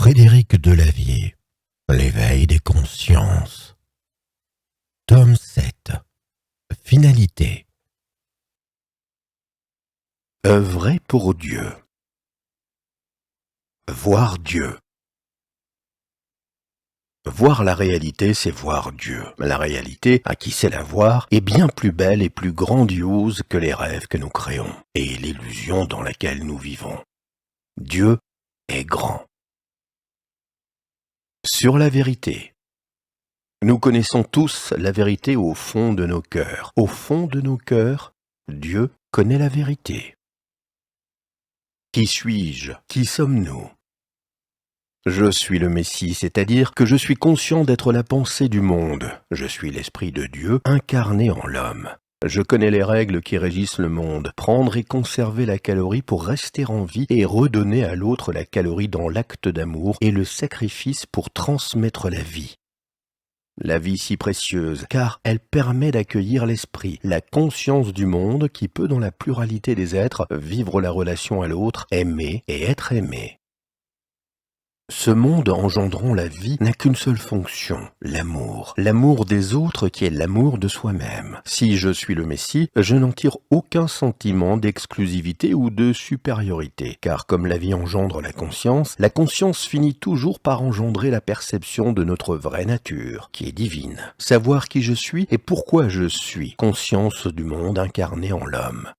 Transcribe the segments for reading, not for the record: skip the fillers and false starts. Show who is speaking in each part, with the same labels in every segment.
Speaker 1: Frédéric Delavier, L'éveil des consciences. Tome 7. Finalité. Œuvrer pour Dieu. Voir Dieu. Voir la réalité, c'est voir Dieu. La réalité, à qui sait la voir, est bien plus belle et plus grandiose que les rêves que nous créons et l'illusion dans laquelle nous vivons. Dieu est grand. Sur la vérité. Nous connaissons tous la vérité au fond de nos cœurs. Au fond de nos cœurs, Dieu connaît la vérité. Qui suis-je? Qui sommes-nous? Je suis le Messie, c'est-à-dire que je suis conscient d'être la pensée du monde. Je suis l'Esprit de Dieu incarné en l'homme. Je connais les règles qui régissent le monde. Prendre et conserver la calorie pour rester en vie et redonner à l'autre la calorie dans l'acte d'amour et le sacrifice pour transmettre la vie. La vie si précieuse, car elle permet d'accueillir l'esprit, la conscience du monde qui peut, dans la pluralité des êtres, vivre la relation à l'autre, aimer et être aimé. Ce monde engendrant la vie n'a qu'une seule fonction, l'amour. L'amour des autres qui est l'amour de soi-même. Si je suis le Messie, je n'en tire aucun sentiment d'exclusivité ou de supériorité. Car comme la vie engendre la conscience finit toujours par engendrer la perception de notre vraie nature, qui est divine. Savoir qui je suis et pourquoi je suis, conscience du monde incarné en l'homme.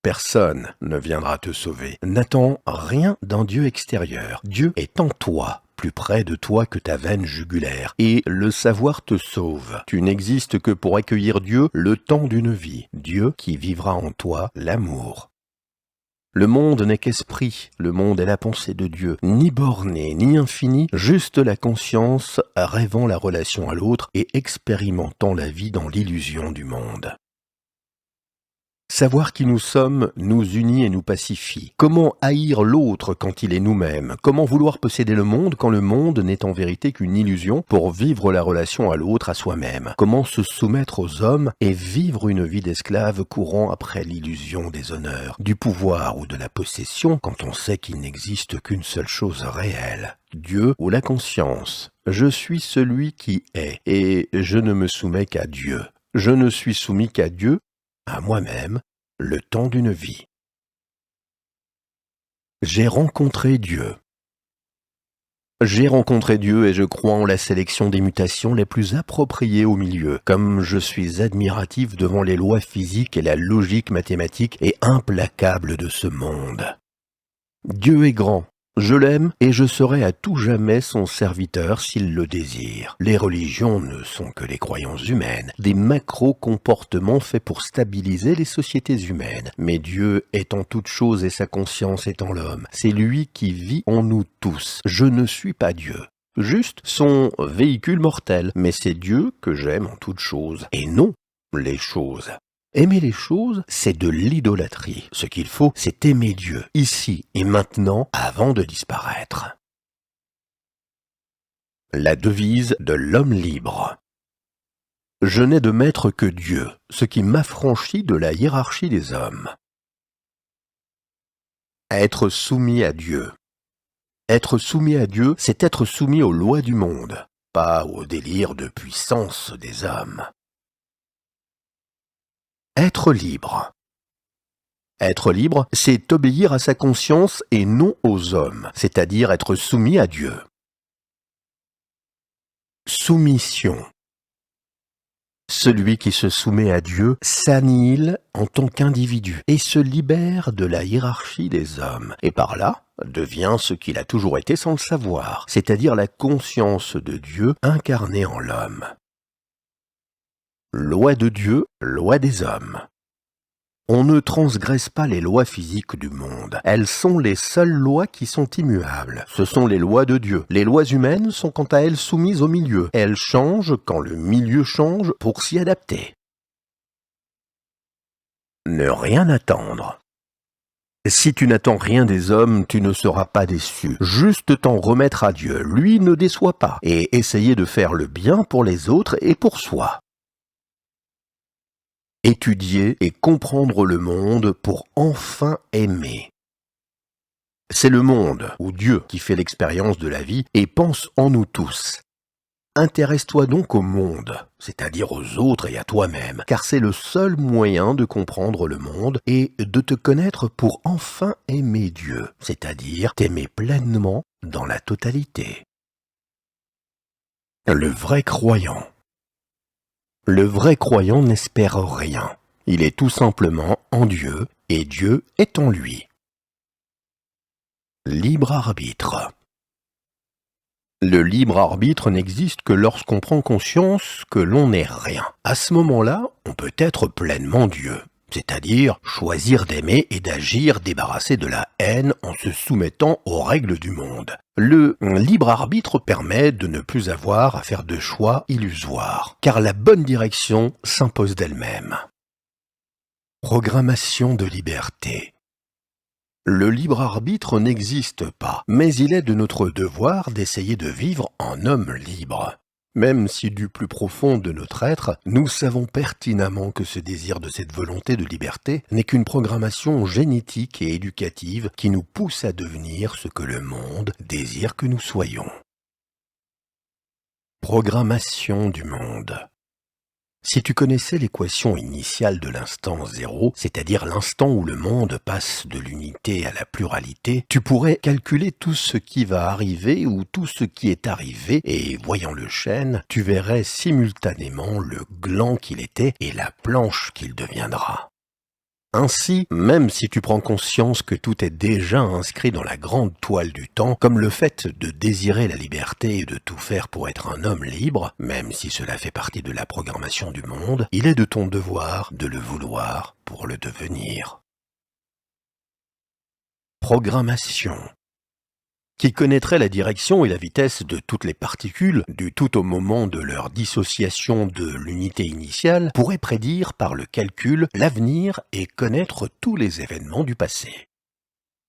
Speaker 1: Personne ne viendra te sauver. N'attends rien d'un Dieu extérieur. Dieu est en toi, plus près de toi que ta veine jugulaire, et le savoir te sauve. Tu n'existes que pour accueillir Dieu le temps d'une vie. Dieu qui vivra en toi l'amour. Le monde n'est qu'esprit, le monde est la pensée de Dieu, ni borné, ni infini, juste la conscience rêvant la relation à l'autre et expérimentant la vie dans l'illusion du monde. Savoir qui nous sommes nous unit et nous pacifie. Comment haïr l'autre quand il est nous-mêmes? Comment vouloir posséder le monde quand le monde n'est en vérité qu'une illusion pour vivre la relation à l'autre, à soi-même? Comment se soumettre aux hommes et vivre une vie d'esclave courant après l'illusion des honneurs, du pouvoir ou de la possession quand on sait qu'il n'existe qu'une seule chose réelle? Dieu ou la conscience. Je suis celui qui est et je ne me soumets qu'à Dieu. Je ne suis soumis qu'à Dieu, à moi-même, le temps d'une vie. J'ai rencontré Dieu. J'ai rencontré Dieu et je crois en la sélection des mutations les plus appropriées au milieu, comme je suis admiratif devant les lois physiques et la logique mathématique et implacable de ce monde. Dieu est grand. Je l'aime et je serai à tout jamais son serviteur s'il le désire. Les religions ne sont que les croyances humaines, des macro-comportements faits pour stabiliser les sociétés humaines. Mais Dieu est en toute chose et sa conscience est en l'homme. C'est lui qui vit en nous tous. Je ne suis pas Dieu. Juste son véhicule mortel, mais c'est Dieu que j'aime en toute chose, et non les choses. Aimer les choses, c'est de l'idolâtrie. Ce qu'il faut, c'est aimer Dieu, ici et maintenant, avant de disparaître. La devise de l'homme libre. Je n'ai de maître que Dieu, ce qui m'affranchit de la hiérarchie des hommes. Être soumis à Dieu. Être soumis à Dieu, c'est être soumis aux lois du monde, pas au délire de puissance des hommes. Être libre. Être libre, c'est obéir à sa conscience et non aux hommes, c'est-à-dire être soumis à Dieu. Soumission. Celui qui se soumet à Dieu s'annihile en tant qu'individu et se libère de la hiérarchie des hommes, et par là devient ce qu'il a toujours été sans le savoir, c'est-à-dire la conscience de Dieu incarnée en l'homme. Loi de Dieu, loi des hommes. On ne transgresse pas les lois physiques du monde. Elles sont les seules lois qui sont immuables. Ce sont les lois de Dieu. Les lois humaines sont quant à elles soumises au milieu. Elles changent quand le milieu change pour s'y adapter. Ne rien attendre. Si tu n'attends rien des hommes, tu ne seras pas déçu. Juste t'en remettre à Dieu. Lui ne déçoit pas. Et essayer de faire le bien pour les autres et pour soi. Étudier et comprendre le monde pour enfin aimer. C'est le monde, ou Dieu, qui fait l'expérience de la vie et pense en nous tous. Intéresse-toi donc au monde, c'est-à-dire aux autres et à toi-même, car c'est le seul moyen de comprendre le monde et de te connaître pour enfin aimer Dieu, c'est-à-dire t'aimer pleinement dans la totalité. Le vrai croyant. Le vrai croyant n'espère rien. Il est tout simplement en Dieu et Dieu est en lui. Libre arbitre. Le libre arbitre n'existe que lorsqu'on prend conscience que l'on n'est rien. À ce moment-là, on peut être pleinement Dieu, c'est-à-dire choisir d'aimer et d'agir débarrassé de la haine en se soumettant aux règles du monde. Le libre arbitre permet de ne plus avoir à faire de choix illusoires, car la bonne direction s'impose d'elle-même. Programmation de liberté. Le libre arbitre n'existe pas, mais il est de notre devoir d'essayer de vivre en homme libre. Même si du plus profond de notre être, nous savons pertinemment que ce désir de cette volonté de liberté n'est qu'une programmation génétique et éducative qui nous pousse à devenir ce que le monde désire que nous soyons. Programmation du monde. Si tu connaissais l'équation initiale de l'instant zéro, c'est-à-dire l'instant où le monde passe de l'unité à la pluralité, tu pourrais calculer tout ce qui va arriver ou tout ce qui est arrivé, et voyant le chêne, tu verrais simultanément le gland qu'il était et la planche qu'il deviendra. Ainsi, même si tu prends conscience que tout est déjà inscrit dans la grande toile du temps, comme le fait de désirer la liberté et de tout faire pour être un homme libre, même si cela fait partie de la programmation du monde, il est de ton devoir de le vouloir pour le devenir. Programmation. Qui connaîtrait la direction et la vitesse de toutes les particules, du tout au moment de leur dissociation de l'unité initiale, pourrait prédire par le calcul l'avenir et connaître tous les événements du passé.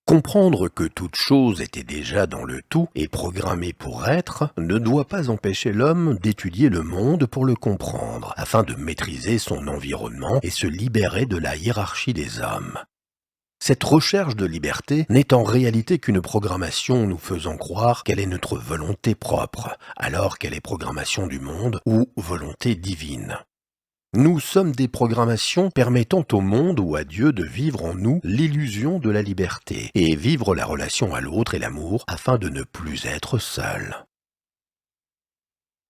Speaker 1: Comprendre que toute chose était déjà dans le tout et programmée pour être ne doit pas empêcher l'homme d'étudier le monde pour le comprendre, afin de maîtriser son environnement et se libérer de la hiérarchie des hommes. Cette recherche de liberté n'est en réalité qu'une programmation nous faisant croire qu'elle est notre volonté propre, alors qu'elle est programmation du monde ou volonté divine. Nous sommes des programmations permettant au monde ou à Dieu de vivre en nous l'illusion de la liberté et vivre la relation à l'autre et l'amour afin de ne plus être seul.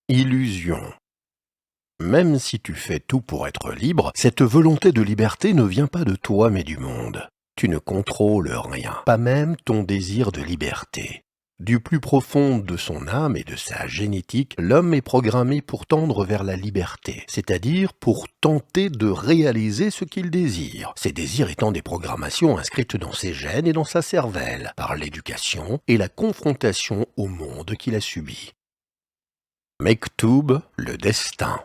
Speaker 1: Illusion. Même si tu fais tout pour être libre, cette volonté de liberté ne vient pas de toi mais du monde. Tu ne contrôles rien, pas même ton désir de liberté. Du plus profond de son âme et de sa génétique, l'homme est programmé pour tendre vers la liberté, c'est-à-dire pour tenter de réaliser ce qu'il désire, ces désirs étant des programmations inscrites dans ses gènes et dans sa cervelle, par l'éducation et la confrontation au monde qu'il a subi. Mektoub, le destin.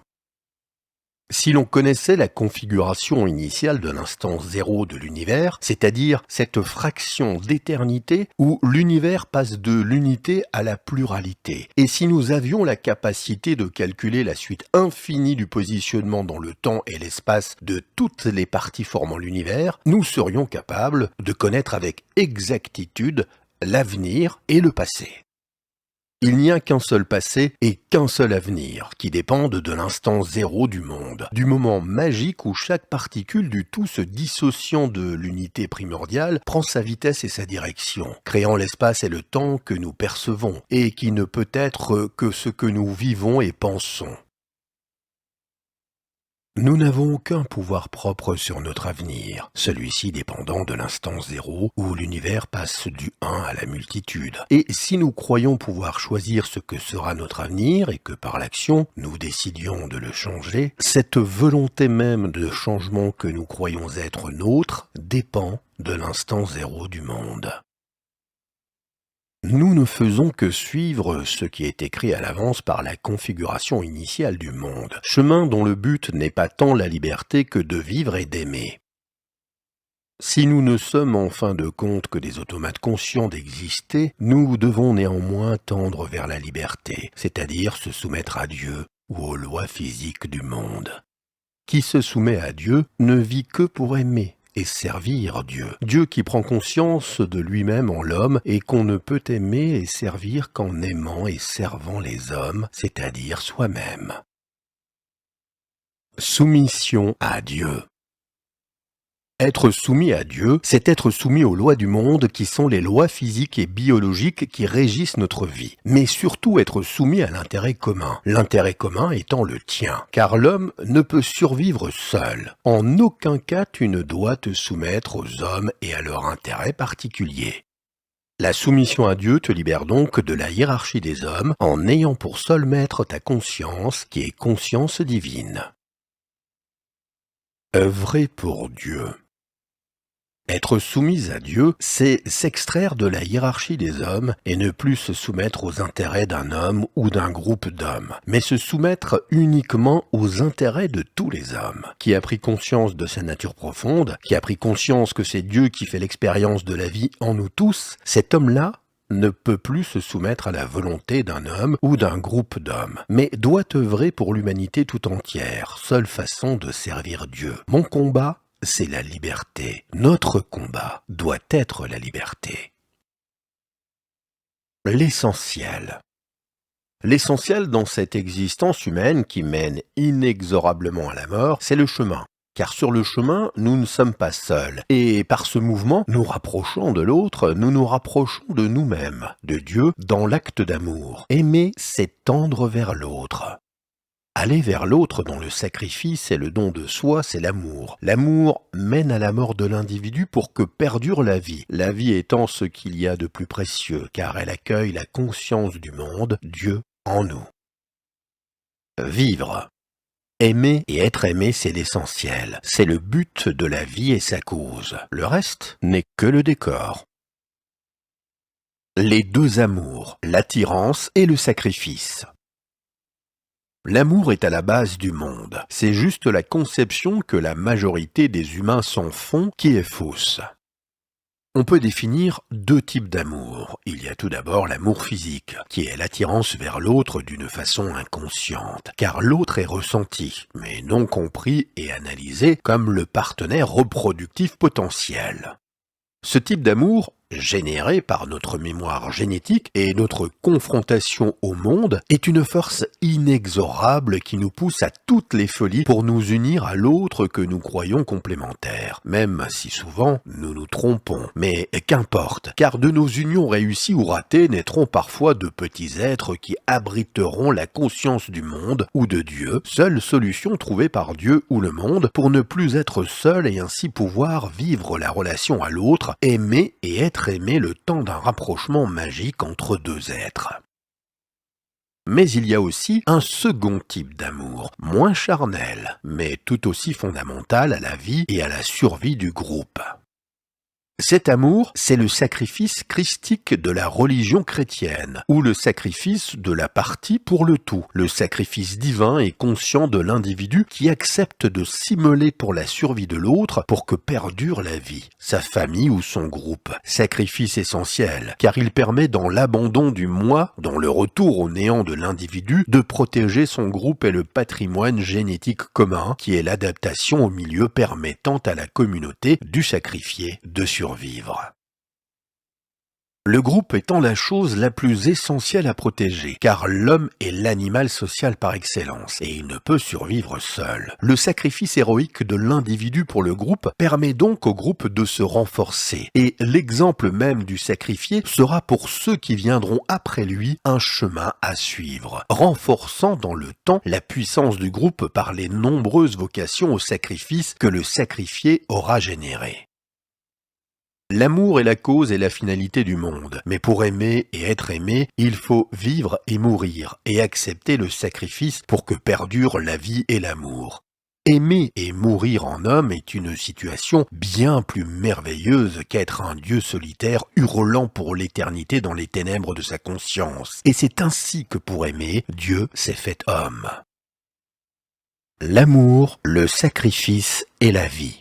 Speaker 1: Si l'on connaissait la configuration initiale de l'instant zéro de l'univers, c'est-à-dire cette fraction d'éternité où l'univers passe de l'unité à la pluralité, et si nous avions la capacité de calculer la suite infinie du positionnement dans le temps et l'espace de toutes les parties formant l'univers, nous serions capables de connaître avec exactitude l'avenir et le passé. Il n'y a qu'un seul passé et qu'un seul avenir, qui dépendent de l'instant zéro du monde, du moment magique où chaque particule du tout se dissociant de l'unité primordiale prend sa vitesse et sa direction, créant l'espace et le temps que nous percevons, et qui ne peut être que ce que nous vivons et pensons. Nous n'avons aucun pouvoir propre sur notre avenir, celui-ci dépendant de l'instant zéro où l'univers passe du 1 à la multitude. Et si nous croyons pouvoir choisir ce que sera notre avenir et que par l'action nous décidions de le changer, cette volonté même de changement que nous croyons être nôtre dépend de l'instant zéro du monde. Nous ne faisons que suivre ce qui est écrit à l'avance par la configuration initiale du monde, chemin dont le but n'est pas tant la liberté que de vivre et d'aimer. Si nous ne sommes en fin de compte que des automates conscients d'exister, nous devons néanmoins tendre vers la liberté, c'est-à-dire se soumettre à Dieu ou aux lois physiques du monde. Qui se soumet à Dieu ne vit que pour aimer, et servir Dieu. Dieu qui prend conscience de lui-même en l'homme et qu'on ne peut aimer et servir qu'en aimant et servant les hommes, c'est-à-dire soi-même. Soumission à Dieu. Être soumis à Dieu, c'est être soumis aux lois du monde qui sont les lois physiques et biologiques qui régissent notre vie, mais surtout être soumis à l'intérêt commun, l'intérêt commun étant le tien, car l'homme ne peut survivre seul. En aucun cas tu ne dois te soumettre aux hommes et à leur intérêt particulier. La soumission à Dieu te libère donc de la hiérarchie des hommes en ayant pour seul maître ta conscience qui est conscience divine. Œuvrer pour Dieu. Être soumis à Dieu, c'est s'extraire de la hiérarchie des hommes et ne plus se soumettre aux intérêts d'un homme ou d'un groupe d'hommes, mais se soumettre uniquement aux intérêts de tous les hommes. Qui a pris conscience de sa nature profonde, qui a pris conscience que c'est Dieu qui fait l'expérience de la vie en nous tous, cet homme-là ne peut plus se soumettre à la volonté d'un homme ou d'un groupe d'hommes, mais doit œuvrer pour l'humanité tout entière, seule façon de servir Dieu. Mon combat, c'est la liberté. Notre combat doit être la liberté. L'essentiel. L'essentiel dans cette existence humaine qui mène inexorablement à la mort, c'est le chemin. Car sur le chemin, nous ne sommes pas seuls. Et par ce mouvement, nous rapprochons de l'autre, nous nous rapprochons de nous-mêmes, de Dieu, dans l'acte d'amour. Aimer, c'est tendre vers l'autre. Aller vers l'autre dont le sacrifice et le don de soi, c'est l'amour. L'amour mène à la mort de l'individu pour que perdure la vie étant ce qu'il y a de plus précieux, car elle accueille la conscience du monde, Dieu en nous. Vivre. Aimer et être aimé, c'est l'essentiel. C'est le but de la vie et sa cause. Le reste n'est que le décor. Les deux amours, l'attirance et le sacrifice. L'amour est à la base du monde. C'est juste la conception que la majorité des humains s'en font qui est fausse. On peut définir deux types d'amour. Il y a tout d'abord l'amour physique, qui est l'attirance vers l'autre d'une façon inconsciente, car l'autre est ressenti, mais non compris et analysé comme le partenaire reproductif potentiel. Ce type d'amour, généré par notre mémoire génétique et notre confrontation au monde, est une force inexorable qui nous pousse à toutes les folies pour nous unir à l'autre que nous croyons complémentaire, même si souvent nous nous trompons. Mais qu'importe, car de nos unions réussies ou ratées naîtront parfois de petits êtres qui abriteront la conscience du monde ou de Dieu, seule solution trouvée par Dieu ou le monde pour ne plus être seul et ainsi pouvoir vivre la relation à l'autre, aimer et être aimé le temps d'un rapprochement magique entre deux êtres. Mais il y a aussi un second type d'amour, moins charnel, mais tout aussi fondamental à la vie et à la survie du groupe. Cet amour, c'est le sacrifice christique de la religion chrétienne, ou le sacrifice de la partie pour le tout, le sacrifice divin et conscient de l'individu qui accepte de s'immoler pour la survie de l'autre pour que perdure la vie, sa famille ou son groupe. Sacrifice essentiel, car il permet dans l'abandon du moi, dans le retour au néant de l'individu, de protéger son groupe et le patrimoine génétique commun, qui est l'adaptation au milieu permettant à la communauté du sacrifié de survivre. Le groupe étant la chose la plus essentielle à protéger, car l'homme est l'animal social par excellence, et il ne peut survivre seul. Le sacrifice héroïque de l'individu pour le groupe permet donc au groupe de se renforcer, et l'exemple même du sacrifié sera pour ceux qui viendront après lui un chemin à suivre, renforçant dans le temps la puissance du groupe par les nombreuses vocations au sacrifice que le sacrifié aura générées. L'amour est la cause et la finalité du monde, mais pour aimer et être aimé, il faut vivre et mourir, et accepter le sacrifice pour que perdure la vie et l'amour. Aimer et mourir en homme est une situation bien plus merveilleuse qu'être un dieu solitaire hurlant pour l'éternité dans les ténèbres de sa conscience. Et c'est ainsi que pour aimer, Dieu s'est fait homme. L'amour, le sacrifice et la vie.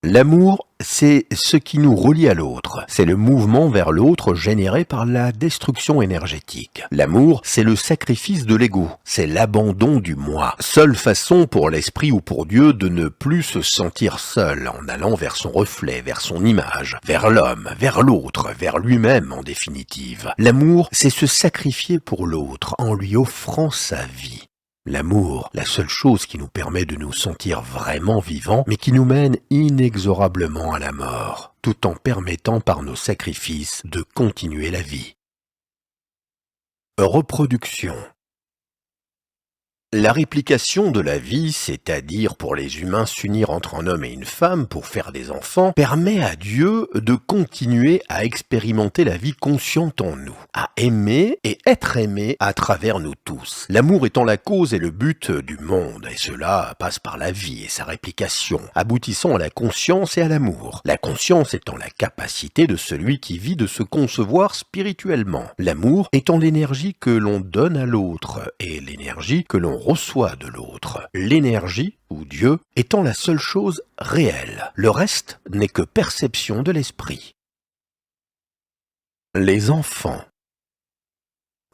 Speaker 1: L'amour, c'est ce qui nous relie à l'autre. C'est le mouvement vers l'autre généré par la destruction énergétique. L'amour, c'est le sacrifice de l'ego. C'est l'abandon du moi. Seule façon pour l'esprit ou pour Dieu de ne plus se sentir seul en allant vers son reflet, vers son image, vers l'homme, vers l'autre, vers lui-même en définitive. L'amour, c'est se sacrifier pour l'autre en lui offrant sa vie. L'amour, la seule chose qui nous permet de nous sentir vraiment vivants, mais qui nous mène inexorablement à la mort, tout en permettant par nos sacrifices de continuer la vie. Reproduction. La réplication de la vie, c'est-à-dire pour les humains s'unir entre un homme et une femme pour faire des enfants, permet à Dieu de continuer à expérimenter la vie consciente en nous, à aimer et être aimé à travers nous tous. L'amour étant la cause et le but du monde, et cela passe par la vie et sa réplication, aboutissant à la conscience et à l'amour. La conscience étant la capacité de celui qui vit de se concevoir spirituellement. L'amour étant l'énergie que l'on donne à l'autre et l'énergie que l'on reçoit de l'autre. L'énergie, ou Dieu, étant la seule chose réelle. Le reste n'est que perception de l'esprit. Les enfants.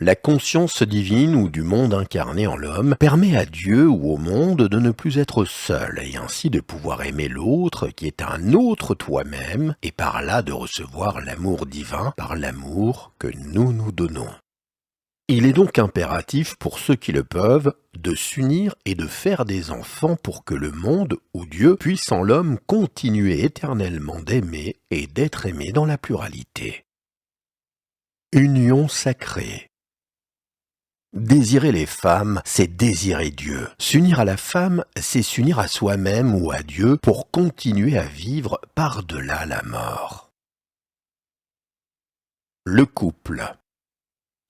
Speaker 1: La conscience divine ou du monde incarné en l'homme permet à Dieu ou au monde de ne plus être seul et ainsi de pouvoir aimer l'autre qui est un autre toi-même et par là de recevoir l'amour divin par l'amour que nous nous donnons. Il est donc impératif pour ceux qui le peuvent de s'unir et de faire des enfants pour que le monde ou Dieu puisse en l'homme continuer éternellement d'aimer et d'être aimé dans la pluralité. Union sacrée. Désirer les femmes, c'est désirer Dieu. S'unir à la femme, c'est s'unir à soi-même ou à Dieu pour continuer à vivre par-delà la mort. Le couple.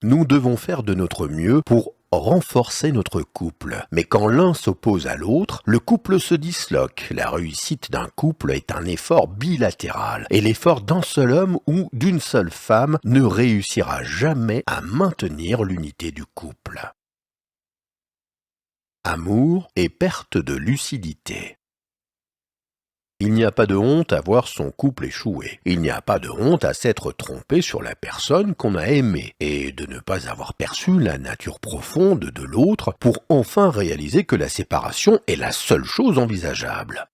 Speaker 1: Nous devons faire de notre mieux pour renforcer notre couple. Mais quand l'un s'oppose à l'autre, le couple se disloque. La réussite d'un couple est un effort bilatéral. Et l'effort d'un seul homme ou d'une seule femme ne réussira jamais à maintenir l'unité du couple. Amour et perte de lucidité. Il n'y a pas de honte à voir son couple échouer. Il n'y a pas de honte à s'être trompé sur la personne qu'on a aimée et de ne pas avoir perçu la nature profonde de l'autre pour enfin réaliser que la séparation est la seule chose envisageable.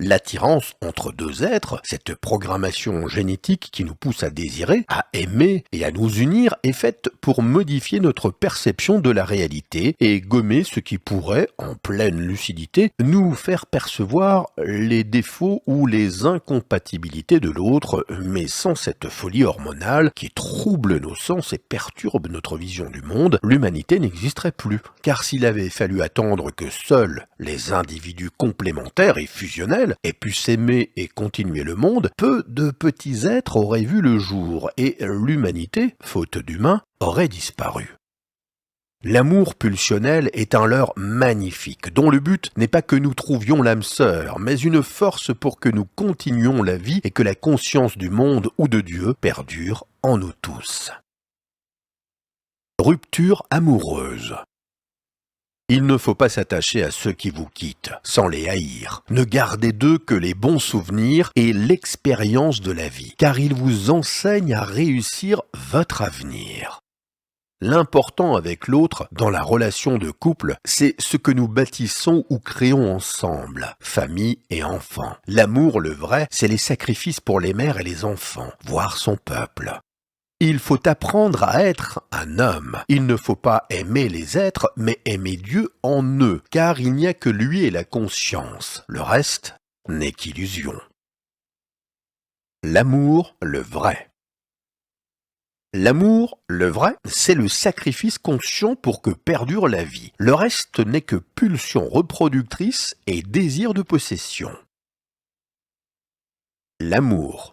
Speaker 1: L'attirance entre deux êtres, cette programmation génétique qui nous pousse à désirer, à aimer et à nous unir est faite pour modifier notre perception de la réalité et gommer ce qui pourrait, en pleine lucidité, nous faire percevoir les défauts ou les incompatibilités de l'autre, mais sans cette folie hormonale qui trouble nos sens et perturbe notre vision du monde, l'humanité n'existerait plus. Car s'il avait fallu attendre que seuls les individus complémentaires et fusionnels aient pu s'aimer et continuer le monde, peu de petits êtres auraient vu le jour et l'humanité, faute d'humains, aurait disparu. L'amour pulsionnel est un leurre magnifique, dont le but n'est pas que nous trouvions l'âme sœur, mais une force pour que nous continuions la vie et que la conscience du monde ou de Dieu perdure en nous tous. Rupture amoureuse. Il ne faut pas s'attacher à ceux qui vous quittent, sans les haïr. Ne gardez d'eux que les bons souvenirs et l'expérience de la vie, car ils vous enseignent à réussir votre avenir. L'important avec l'autre, dans la relation de couple, c'est ce que nous bâtissons ou créons ensemble, famille et enfants. L'amour, le vrai, c'est les sacrifices pour les mères et les enfants, voire son peuple. Il faut apprendre à être un homme. Il ne faut pas aimer les êtres, mais aimer Dieu en eux, car il n'y a que lui et la conscience. Le reste n'est qu'illusion. L'amour, le vrai. L'amour, le vrai, c'est le sacrifice conscient pour que perdure la vie. Le reste n'est que pulsion reproductrice et désir de possession. L'amour.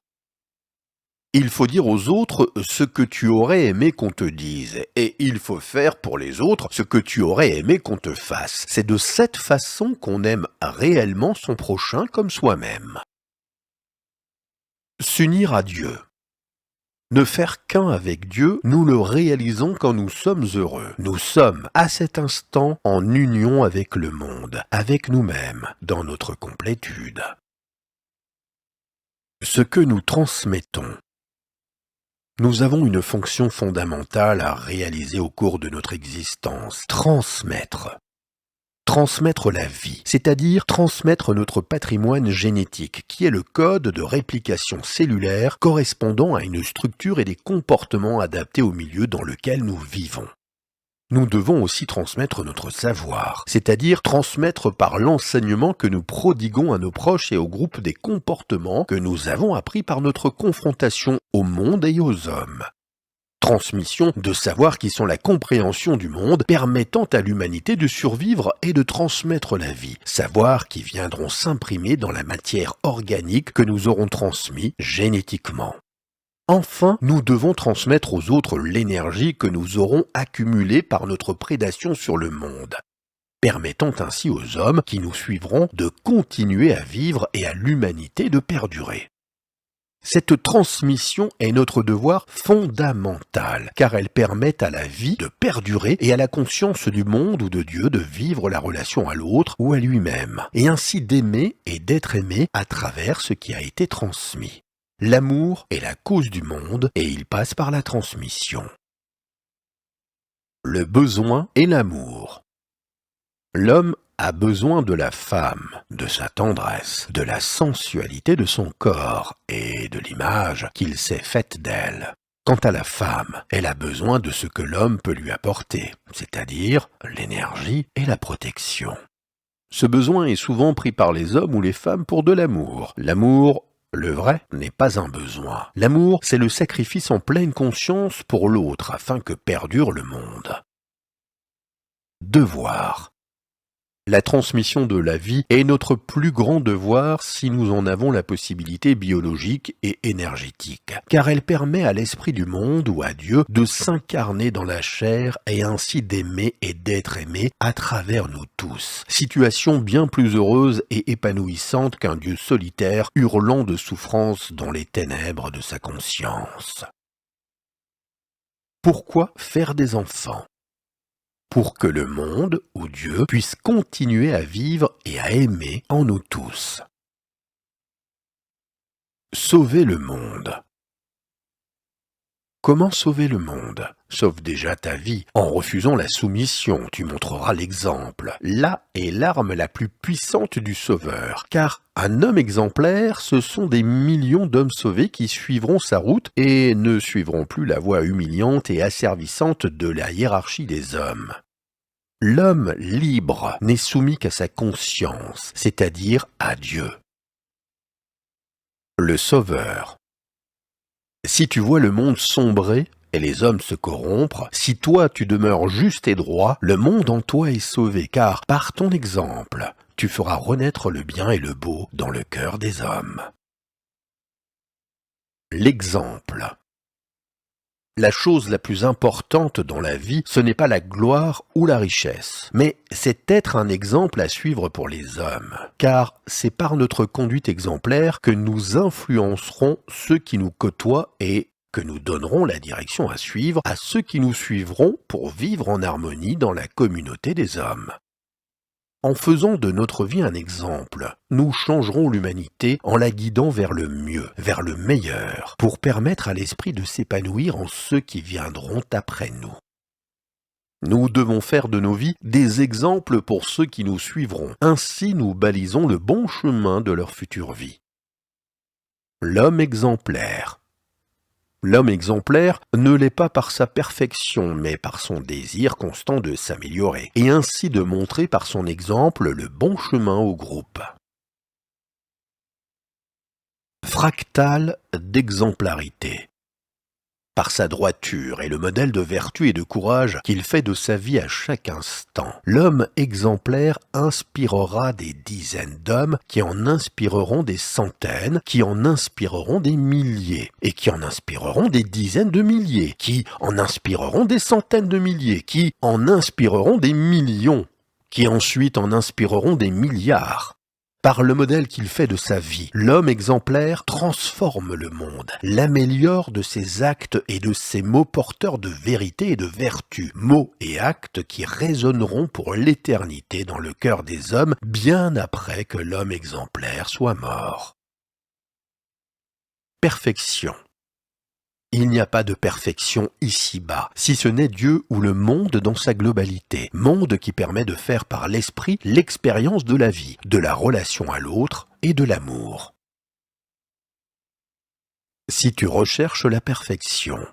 Speaker 1: Il faut dire aux autres ce que tu aurais aimé qu'on te dise, et il faut faire pour les autres ce que tu aurais aimé qu'on te fasse. C'est de cette façon qu'on aime réellement son prochain comme soi-même. S'unir à Dieu. Ne faire qu'un avec Dieu, nous le réalisons quand nous sommes heureux. Nous sommes, à cet instant, en union avec le monde, avec nous-mêmes, dans notre complétude. Ce que nous transmettons. Nous avons une fonction fondamentale à réaliser au cours de notre existence, transmettre. Transmettre la vie, c'est-à-dire transmettre notre patrimoine génétique, qui est le code de réplication cellulaire correspondant à une structure et des comportements adaptés au milieu dans lequel nous vivons. Nous devons aussi transmettre notre savoir, c'est-à-dire transmettre par l'enseignement que nous prodiguons à nos proches et au groupe des comportements que nous avons appris par notre confrontation au monde et aux hommes. Transmission de savoirs qui sont la compréhension du monde permettant à l'humanité de survivre et de transmettre la vie, savoirs qui viendront s'imprimer dans la matière organique que nous aurons transmis génétiquement. Enfin, nous devons transmettre aux autres l'énergie que nous aurons accumulée par notre prédation sur le monde, permettant ainsi aux hommes qui nous suivront de continuer à vivre et à l'humanité de perdurer. Cette transmission est notre devoir fondamental, car elle permet à la vie de perdurer et à la conscience du monde ou de Dieu de vivre la relation à l'autre ou à lui-même, et ainsi d'aimer et d'être aimé à travers ce qui a été transmis. L'amour est la cause du monde et il passe par la transmission. Le besoin et l'amour. L'homme a besoin de la femme, de sa tendresse, de la sensualité de son corps et de l'image qu'il s'est faite d'elle. Quant à la femme, elle a besoin de ce que l'homme peut lui apporter, c'est-à-dire l'énergie et la protection. Ce besoin est souvent pris par les hommes ou les femmes pour de l'amour. L'amour, le vrai, n'est pas un besoin. L'amour, c'est le sacrifice en pleine conscience pour l'autre afin que perdure le monde. Devoir. La transmission de la vie est notre plus grand devoir si nous en avons la possibilité biologique et énergétique, car elle permet à l'esprit du monde ou à Dieu de s'incarner dans la chair et ainsi d'aimer et d'être aimé à travers nous tous. Situation bien plus heureuse et épanouissante qu'un Dieu solitaire hurlant de souffrance dans les ténèbres de sa conscience. Pourquoi faire des enfants ? Pour que le monde, ou Dieu, puisse continuer à vivre et à aimer en nous tous. Sauver le monde. Comment sauver le monde ? Sauve déjà ta vie. En refusant la soumission, tu montreras l'exemple. Là est l'arme la plus puissante du sauveur, car un homme exemplaire, ce sont des millions d'hommes sauvés qui suivront sa route et ne suivront plus la voie humiliante et asservissante de la hiérarchie des hommes. L'homme libre n'est soumis qu'à sa conscience, c'est-à-dire à Dieu. Le Sauveur. Si tu vois le monde sombrer et les hommes se corrompre, si toi tu demeures juste et droit, le monde en toi est sauvé, car par ton exemple, tu feras renaître le bien et le beau dans le cœur des hommes. L'exemple. La chose la plus importante dans la vie, ce n'est pas la gloire ou la richesse, mais c'est être un exemple à suivre pour les hommes, car c'est par notre conduite exemplaire que nous influencerons ceux qui nous côtoient et que nous donnerons la direction à suivre à ceux qui nous suivront pour vivre en harmonie dans la communauté des hommes. En faisant de notre vie un exemple, nous changerons l'humanité en la guidant vers le mieux, vers le meilleur, pour permettre à l'esprit de s'épanouir en ceux qui viendront après nous. Nous devons faire de nos vies des exemples pour ceux qui nous suivront, ainsi nous balisons le bon chemin de leur future vie. L'homme exemplaire. L'homme exemplaire ne l'est pas par sa perfection, mais par son désir constant de s'améliorer, et ainsi de montrer par son exemple le bon chemin au groupe. Fractal d'exemplarité. Par sa droiture et le modèle de vertu et de courage qu'il fait de sa vie à chaque instant, l'homme exemplaire inspirera des dizaines d'hommes qui en inspireront des centaines, qui en inspireront des milliers, et qui en inspireront des dizaines de milliers, qui en inspireront des centaines de milliers, qui en inspireront des millions, qui ensuite en inspireront des milliards. Par le modèle qu'il fait de sa vie, l'homme exemplaire transforme le monde, l'améliore de ses actes et de ses mots porteurs de vérité et de vertu, mots et actes qui résonneront pour l'éternité dans le cœur des hommes bien après que l'homme exemplaire soit mort. Perfection. Il n'y a pas de perfection ici-bas, si ce n'est Dieu ou le monde dans sa globalité, monde qui permet de faire par l'esprit l'expérience de la vie, de la relation à l'autre et de l'amour. Si tu recherches la perfection.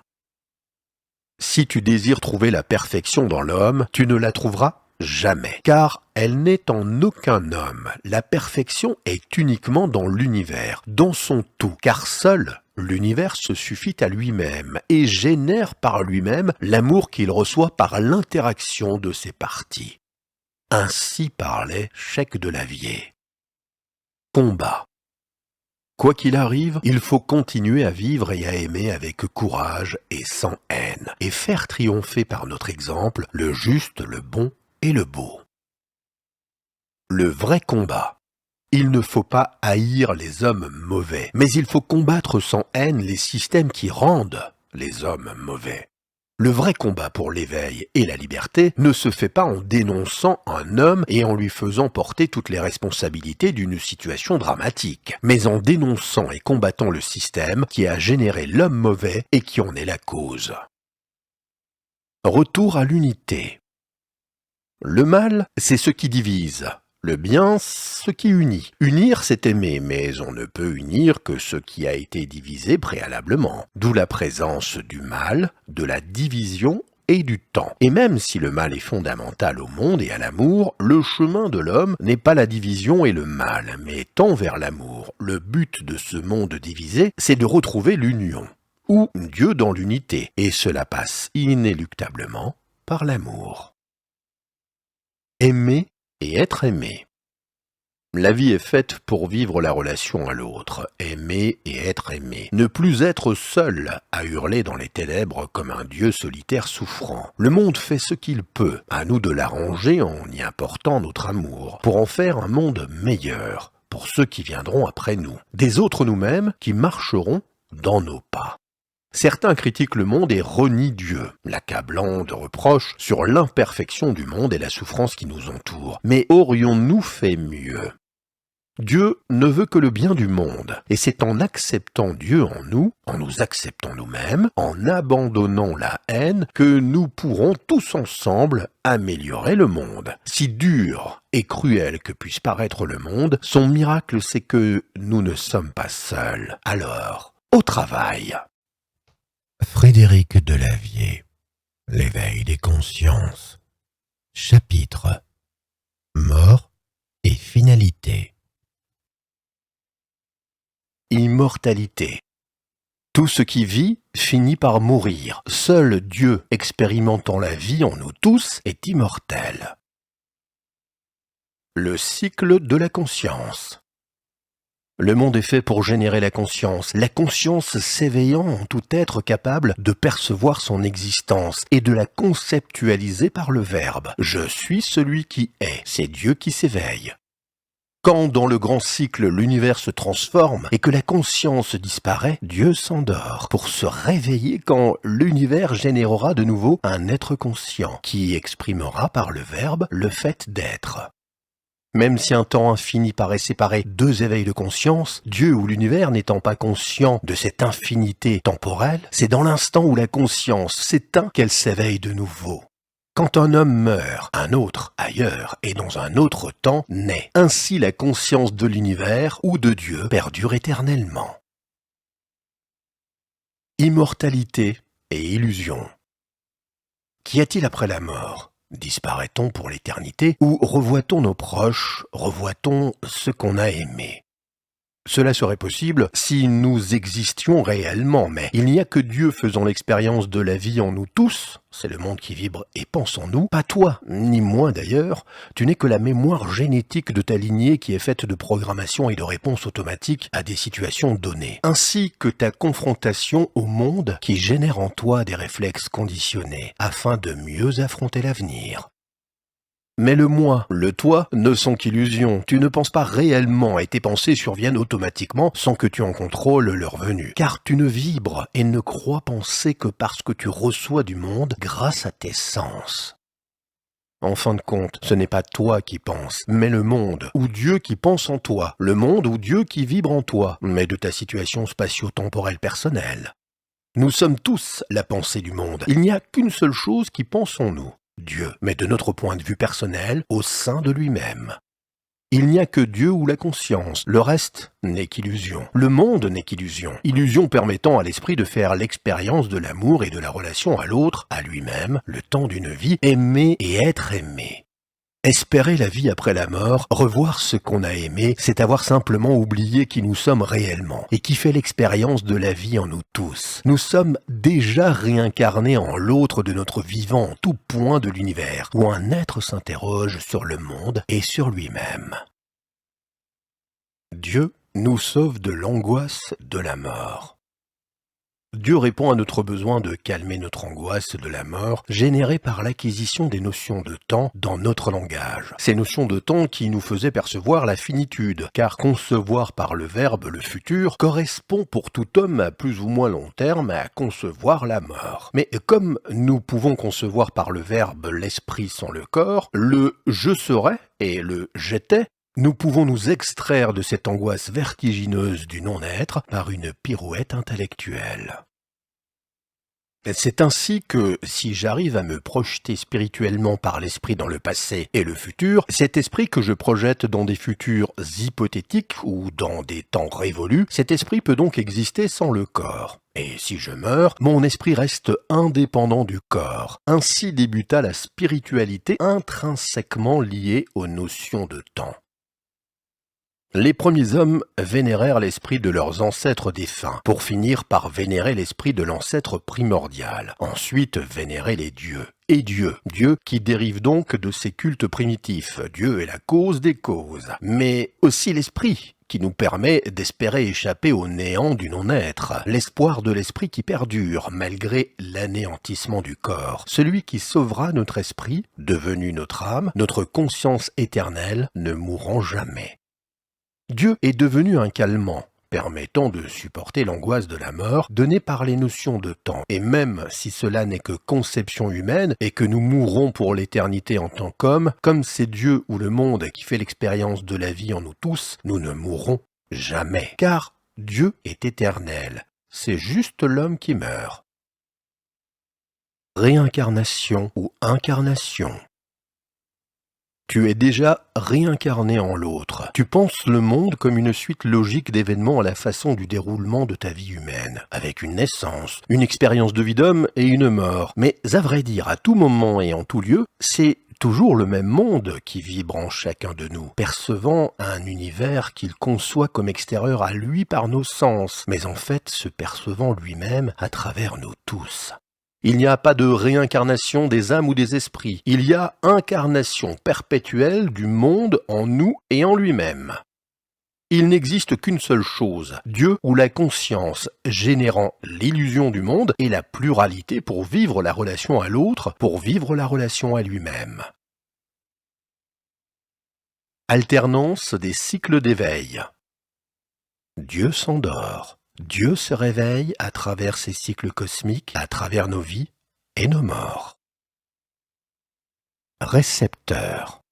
Speaker 1: Si tu désires trouver la perfection dans l'homme, tu ne la trouveras jamais, car elle n'est en aucun homme. La perfection est uniquement dans l'univers, dans son tout, car seul l'univers se suffit à lui-même et génère par lui-même l'amour qu'il reçoit par l'interaction de ses parties. Ainsi parlait Cheikh de Lavier. Combat. Quoi qu'il arrive, il faut continuer à vivre et à aimer avec courage et sans haine, et faire triompher par notre exemple le juste, le bon et le beau. Le vrai combat. Il ne faut pas haïr les hommes mauvais, mais il faut combattre sans haine les systèmes qui rendent les hommes mauvais. Le vrai combat pour l'éveil et la liberté ne se fait pas en dénonçant un homme et en lui faisant porter toutes les responsabilités d'une situation dramatique, mais en dénonçant et combattant le système qui a généré l'homme mauvais et qui en est la cause. Retour à l'unité. Le mal, c'est ce qui divise. Le bien, ce qui unit. Unir, c'est aimer, mais on ne peut unir que ce qui a été divisé préalablement. D'où la présence du mal, de la division et du temps. Et même si le mal est fondamental au monde et à l'amour, le chemin de l'homme n'est pas la division et le mal, mais tend vers l'amour. Le but de ce monde divisé, c'est de retrouver l'union, ou Dieu dans l'unité, et cela passe inéluctablement par l'amour. Aimer et être aimé. La vie est faite pour vivre la relation à l'autre, aimer et être aimé. Ne plus être seul à hurler dans les ténèbres comme un dieu solitaire souffrant. Le monde fait ce qu'il peut, à nous de l'arranger en y apportant notre amour, pour en faire un monde meilleur, pour ceux qui viendront après nous, des autres nous-mêmes qui marcheront dans nos pas. Certains critiquent le monde et renient Dieu, l'accablant de reproches sur l'imperfection du monde et la souffrance qui nous entoure. Mais aurions-nous fait mieux ? Dieu ne veut que le bien du monde, et c'est en acceptant Dieu en nous acceptant nous-mêmes, en abandonnant la haine, que nous pourrons tous ensemble améliorer le monde. Si dur et cruel que puisse paraître le monde, son miracle c'est que nous ne sommes pas seuls. Alors, au travail.
Speaker 2: Frédéric de Lavier, L'éveil des consciences. Chapitre Mort et finalité.
Speaker 1: Immortalité. Tout ce qui vit finit par mourir. Seul Dieu, expérimentant la vie en nous tous, est immortel. Le cycle de la conscience. Le monde est fait pour générer la conscience s'éveillant en tout être capable de percevoir son existence et de la conceptualiser par le verbe. Je suis celui qui est, c'est Dieu qui s'éveille. Quand dans le grand cycle l'univers se transforme et que la conscience disparaît, Dieu s'endort pour se réveiller quand l'univers générera de nouveau un être conscient qui exprimera par le verbe le fait d'être. Même si un temps infini paraît séparer deux éveils de conscience, Dieu ou l'univers n'étant pas conscient de cette infinité temporelle, c'est dans l'instant où la conscience s'éteint qu'elle s'éveille de nouveau. Quand un homme meurt, un autre, ailleurs et dans un autre temps, naît. Ainsi la conscience de l'univers ou de Dieu perdure éternellement. Immortalité et illusion. Qu'y a-t-il après la mort ? Disparaît-on pour l'éternité ou revoit-on nos proches, revoit-on ce qu'on a aimé ? Cela serait possible si nous existions réellement, mais il n'y a que Dieu faisant l'expérience de la vie en nous tous, c'est le monde qui vibre et pense en nous, pas toi, ni moi d'ailleurs, tu n'es que la mémoire génétique de ta lignée qui est faite de programmation et de réponses automatiques à des situations données, ainsi que ta confrontation au monde qui génère en toi des réflexes conditionnés, afin de mieux affronter l'avenir. Mais le moi, le toi, ne sont qu'illusions. Tu ne penses pas réellement et tes pensées surviennent automatiquement sans que tu en contrôles leur venue. Car tu ne vibres et ne crois penser que parce que tu reçois du monde grâce à tes sens. En fin de compte, ce n'est pas toi qui penses, mais le monde, ou Dieu qui pense en toi, le monde ou Dieu qui vibre en toi, mais de ta situation spatio-temporelle personnelle. Nous sommes tous la pensée du monde. Il n'y a qu'une seule chose qui pense en nous, Dieu, mais de notre point de vue personnel, au sein de lui-même. Il n'y a que Dieu ou la conscience, le reste n'est qu'illusion. Le monde n'est qu'illusion, illusion permettant à l'esprit de faire l'expérience de l'amour et de la relation à l'autre, à lui-même, le temps d'une vie, aimer et être aimé. Espérer la vie après la mort, revoir ce qu'on a aimé, c'est avoir simplement oublié qui nous sommes réellement et qui fait l'expérience de la vie en nous tous. Nous sommes déjà réincarnés en l'autre de notre vivant en tout point de l'univers, où un être s'interroge sur le monde et sur lui-même. Dieu nous sauve de l'angoisse de la mort. Dieu répond à notre besoin de calmer notre angoisse de la mort, générée par l'acquisition des notions de temps dans notre langage. Ces notions de temps qui nous faisaient percevoir la finitude, car concevoir par le verbe le futur correspond pour tout homme à plus ou moins long terme à concevoir la mort. Mais comme nous pouvons concevoir par le verbe l'esprit sans le corps, le « je serai » et le « j'étais », nous pouvons nous extraire de cette angoisse vertigineuse du non-être par une pirouette intellectuelle. C'est ainsi que, si j'arrive à me projeter spirituellement par l'esprit dans le passé et le futur, cet esprit que je projette dans des futurs hypothétiques ou dans des temps révolus, cet esprit peut donc exister sans le corps. Et si je meurs, mon esprit reste indépendant du corps. Ainsi débuta la spiritualité intrinsèquement liée aux notions de temps. Les premiers hommes vénérèrent l'esprit de leurs ancêtres défunts, pour finir par vénérer l'esprit de l'ancêtre primordial, ensuite vénérer les dieux. Et Dieu qui dérive donc de ces cultes primitifs. Dieu est la cause des causes, mais aussi l'esprit, qui nous permet d'espérer échapper au néant du non-être, l'espoir de l'esprit qui perdure, malgré l'anéantissement du corps, celui qui sauvera notre esprit, devenu notre âme, notre conscience éternelle, ne mourant jamais. Dieu est devenu un calmant, permettant de supporter l'angoisse de la mort donnée par les notions de temps. Et même si cela n'est que conception humaine et que nous mourrons pour l'éternité en tant qu'hommes, comme c'est Dieu ou le monde qui fait l'expérience de la vie en nous tous, nous ne mourrons jamais. Car Dieu est éternel, c'est juste l'homme qui meurt. Réincarnation ou incarnation. Tu es déjà réincarné en l'autre. Tu penses le monde comme une suite logique d'événements à la façon du déroulement de ta vie humaine, avec une naissance, une expérience de vie d'homme et une mort. Mais à vrai dire, à tout moment et en tout lieu, c'est toujours le même monde qui vibre en chacun de nous, percevant un univers qu'il conçoit comme extérieur à lui par nos sens, mais en fait se percevant lui-même à travers nous tous. Il n'y a pas de réincarnation des âmes ou des esprits. Il y a incarnation perpétuelle du monde en nous et en lui-même. Il n'existe qu'une seule chose, Dieu ou la conscience, générant l'illusion du monde et la pluralité pour vivre la relation à l'autre, pour vivre la relation à lui-même. Alternance des cycles d'éveil. Dieu s'endort. Dieu se réveille à travers ces cycles cosmiques, à travers nos vies et nos morts. Récepteur.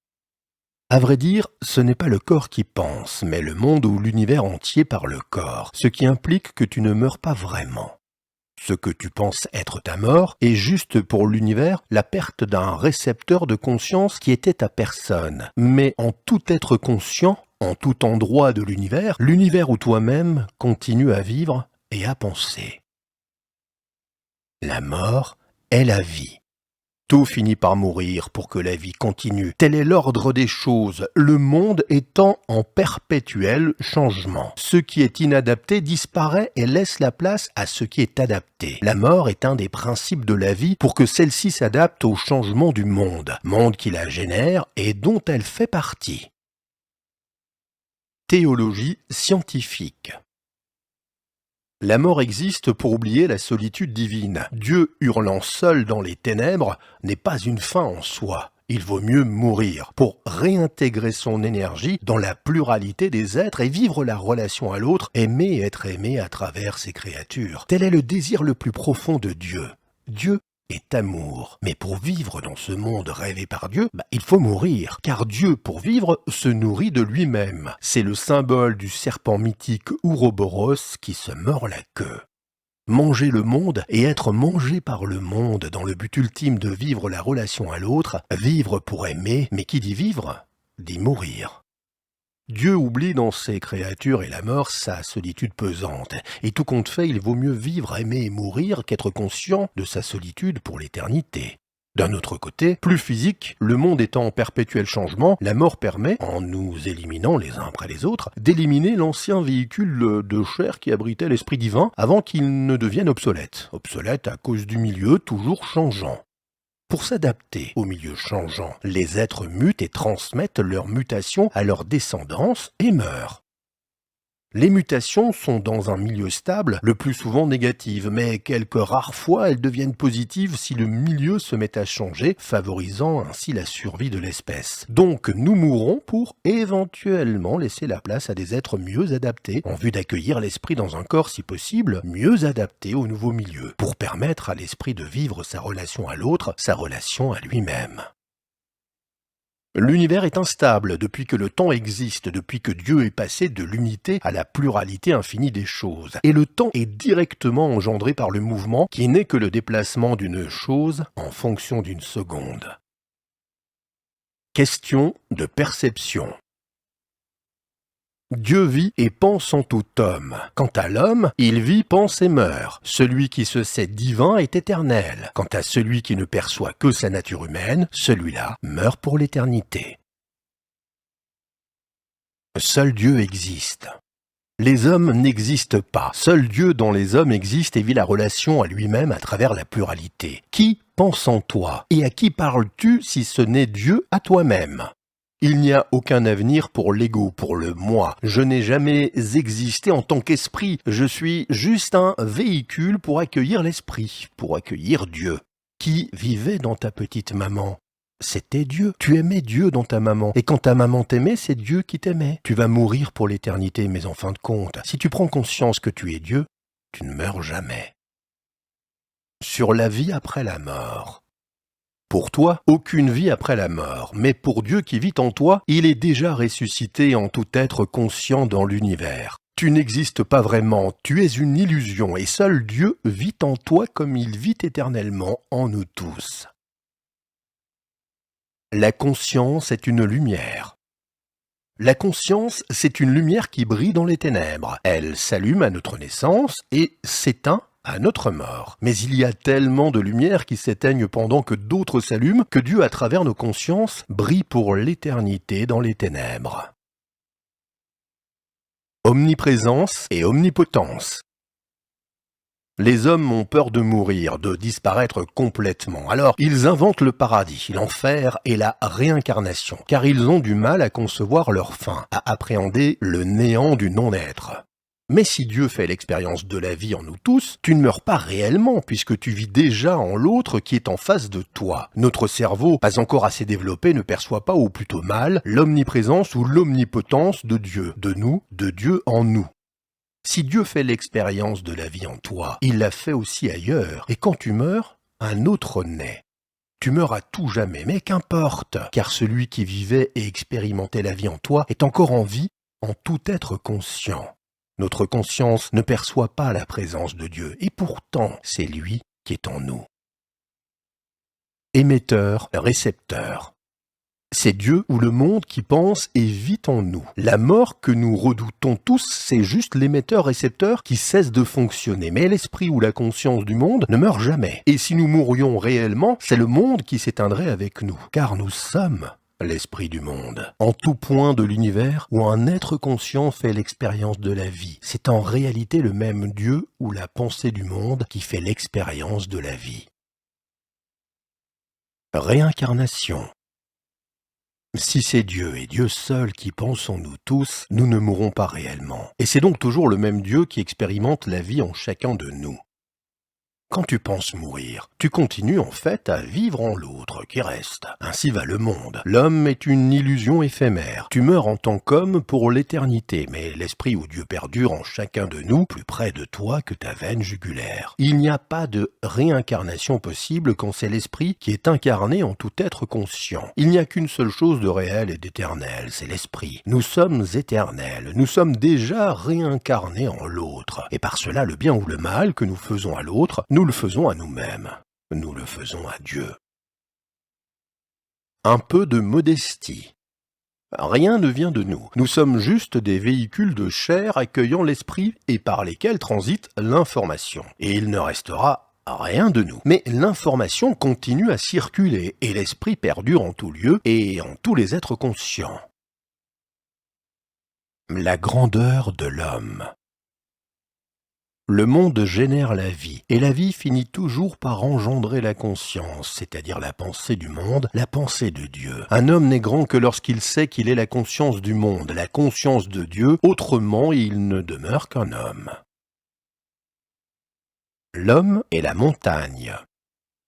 Speaker 1: À vrai dire, ce n'est pas le corps qui pense, mais le monde ou l'univers entier par le corps, ce qui implique que tu ne meurs pas vraiment. Ce que tu penses être ta mort est juste pour l'univers la perte d'un récepteur de conscience qui était ta personne. Mais en tout être conscient, en tout endroit de l'univers où toi-même continue à vivre et à penser. La mort est la vie. Tout finit par mourir pour que la vie continue. Tel est l'ordre des choses, le monde étant en perpétuel changement. Ce qui est inadapté disparaît et laisse la place à ce qui est adapté. La mort est un des principes de la vie pour que celle-ci s'adapte au changement du monde qui la génère et dont elle fait partie. Théologie scientifique. La mort existe pour oublier la solitude divine. Dieu hurlant seul dans les ténèbres n'est pas une fin en soi. Il vaut mieux mourir pour réintégrer son énergie dans la pluralité des êtres et vivre la relation à l'autre, aimer et être aimé à travers ses créatures. Tel est le désir le plus profond de Dieu. Dieu est amour. Mais pour vivre dans ce monde rêvé par Dieu, il faut mourir, car Dieu, pour vivre, se nourrit de lui-même. C'est le symbole du serpent mythique Ouroboros qui se mord la queue. Manger le monde et être mangé par le monde dans le but ultime de vivre la relation à l'autre, vivre pour aimer, mais qui dit vivre, dit mourir. Dieu oublie dans ses créatures et la mort sa solitude pesante, et tout compte fait, il vaut mieux vivre, aimer et mourir qu'être conscient de sa solitude pour l'éternité. D'un autre côté, plus physique, le monde étant en perpétuel changement, la mort permet, en nous éliminant les uns après les autres, d'éliminer l'ancien véhicule de chair qui abritait l'esprit divin avant qu'il ne devienne obsolète. Obsolète à cause du milieu toujours changeant. Pour s'adapter au milieu changeant, les êtres mutent et transmettent leurs mutations à leur descendance et meurent. Les mutations sont dans un milieu stable, le plus souvent négatives, mais quelques rares fois elles deviennent positives si le milieu se met à changer, favorisant ainsi la survie de l'espèce. Donc nous mourrons pour éventuellement laisser la place à des êtres mieux adaptés, en vue d'accueillir l'esprit dans un corps si possible, mieux adapté au nouveau milieu, pour permettre à l'esprit de vivre sa relation à l'autre, sa relation à lui-même. L'univers est instable depuis que le temps existe, depuis que Dieu est passé de l'unité à la pluralité infinie des choses. Et le temps est directement engendré par le mouvement qui n'est que le déplacement d'une chose en fonction d'une seconde. Question de perception. Dieu vit et pense en tout homme. Quant à l'homme, il vit, pense et meurt. Celui qui se sait divin est éternel. Quant à celui qui ne perçoit que sa nature humaine, celui-là meurt pour l'éternité. Seul Dieu existe. Les hommes n'existent pas. Seul Dieu dans les hommes existe et vit la relation à lui-même à travers la pluralité. Qui pense en toi? Et à qui parles-tu si ce n'est Dieu à toi-même? Il n'y a aucun avenir pour l'ego, pour le moi. Je n'ai jamais existé en tant qu'esprit. Je suis juste un véhicule pour accueillir l'esprit, pour accueillir Dieu. Qui vivait dans ta petite maman? C'était Dieu. Tu aimais Dieu dans ta maman. Et quand ta maman t'aimait, c'est Dieu qui t'aimait. Tu vas mourir pour l'éternité, mais en fin de compte, si tu prends conscience que tu es Dieu, tu ne meurs jamais. Sur la vie après la mort. Pour toi, aucune vie après la mort, mais pour Dieu qui vit en toi, il est déjà ressuscité en tout être conscient dans l'univers. Tu n'existes pas vraiment, tu es une illusion, et seul Dieu vit en toi comme il vit éternellement en nous tous. La conscience est une lumière. La conscience, c'est une lumière qui brille dans les ténèbres. Elle s'allume à notre naissance et s'éteint à notre mort. Mais il y a tellement de lumière qui s'éteignent pendant que d'autres s'allument que Dieu, à travers nos consciences, brille pour l'éternité dans les ténèbres. Omniprésence et omnipotence. Les hommes ont peur de mourir, de disparaître complètement. Alors, ils inventent le paradis, l'enfer et la réincarnation, car ils ont du mal à concevoir leur fin, à appréhender le néant du non-être. Mais si Dieu fait l'expérience de la vie en nous tous, tu ne meurs pas réellement, puisque tu vis déjà en l'autre qui est en face de toi. Notre cerveau, pas encore assez développé, ne perçoit pas, ou plutôt mal, l'omniprésence ou l'omnipotence de Dieu, de nous, de Dieu en nous. Si Dieu fait l'expérience de la vie en toi, il l'a fait aussi ailleurs, et quand tu meurs, un autre naît. Tu meurs à tout jamais, mais qu'importe, car celui qui vivait et expérimentait la vie en toi est encore en vie, en tout être conscient. Notre conscience ne perçoit pas la présence de Dieu, et pourtant, c'est lui qui est en nous. Émetteur, récepteur. C'est Dieu ou le monde qui pense et vit en nous. La mort que nous redoutons tous, c'est juste l'émetteur-récepteur qui cesse de fonctionner. Mais l'esprit ou la conscience du monde ne meurt jamais. Et si nous mourions réellement, c'est le monde qui s'éteindrait avec nous. Car nous sommes l'esprit du monde. En tout point de l'univers où un être conscient fait l'expérience de la vie, c'est en réalité le même Dieu ou la pensée du monde qui fait l'expérience de la vie. Réincarnation. Si c'est Dieu et Dieu seul qui pense en nous tous, nous ne mourrons pas réellement. Et c'est donc toujours le même Dieu qui expérimente la vie en chacun de nous. Quand tu penses mourir, tu continues en fait à vivre en l'autre qui reste. Ainsi va le monde. L'homme est une illusion éphémère. Tu meurs en tant qu'homme pour l'éternité, mais l'esprit ou Dieu perdure en chacun de nous, plus près de toi que ta veine jugulaire. Il n'y a pas de réincarnation possible quand c'est l'esprit qui est incarné en tout être conscient. Il n'y a qu'une seule chose de réel et d'éternel, c'est l'esprit. Nous sommes éternels, nous sommes déjà réincarnés en l'autre. Et par cela, le bien ou le mal que nous faisons à l'autre, nous le faisons à nous-mêmes, nous le faisons à Dieu. Un peu de modestie. Rien ne vient de nous. Nous sommes juste des véhicules de chair accueillant l'esprit et par lesquels transite l'information. Et il ne restera rien de nous. Mais l'information continue à circuler et l'esprit perdure en tout lieu et en tous les êtres conscients. La grandeur de l'homme. Le monde génère la vie, et la vie finit toujours par engendrer la conscience, c'est-à-dire la pensée du monde, la pensée de Dieu. Un homme n'est grand que lorsqu'il sait qu'il est la conscience du monde, la conscience de Dieu, autrement il ne demeure qu'un homme. L'homme est la montagne.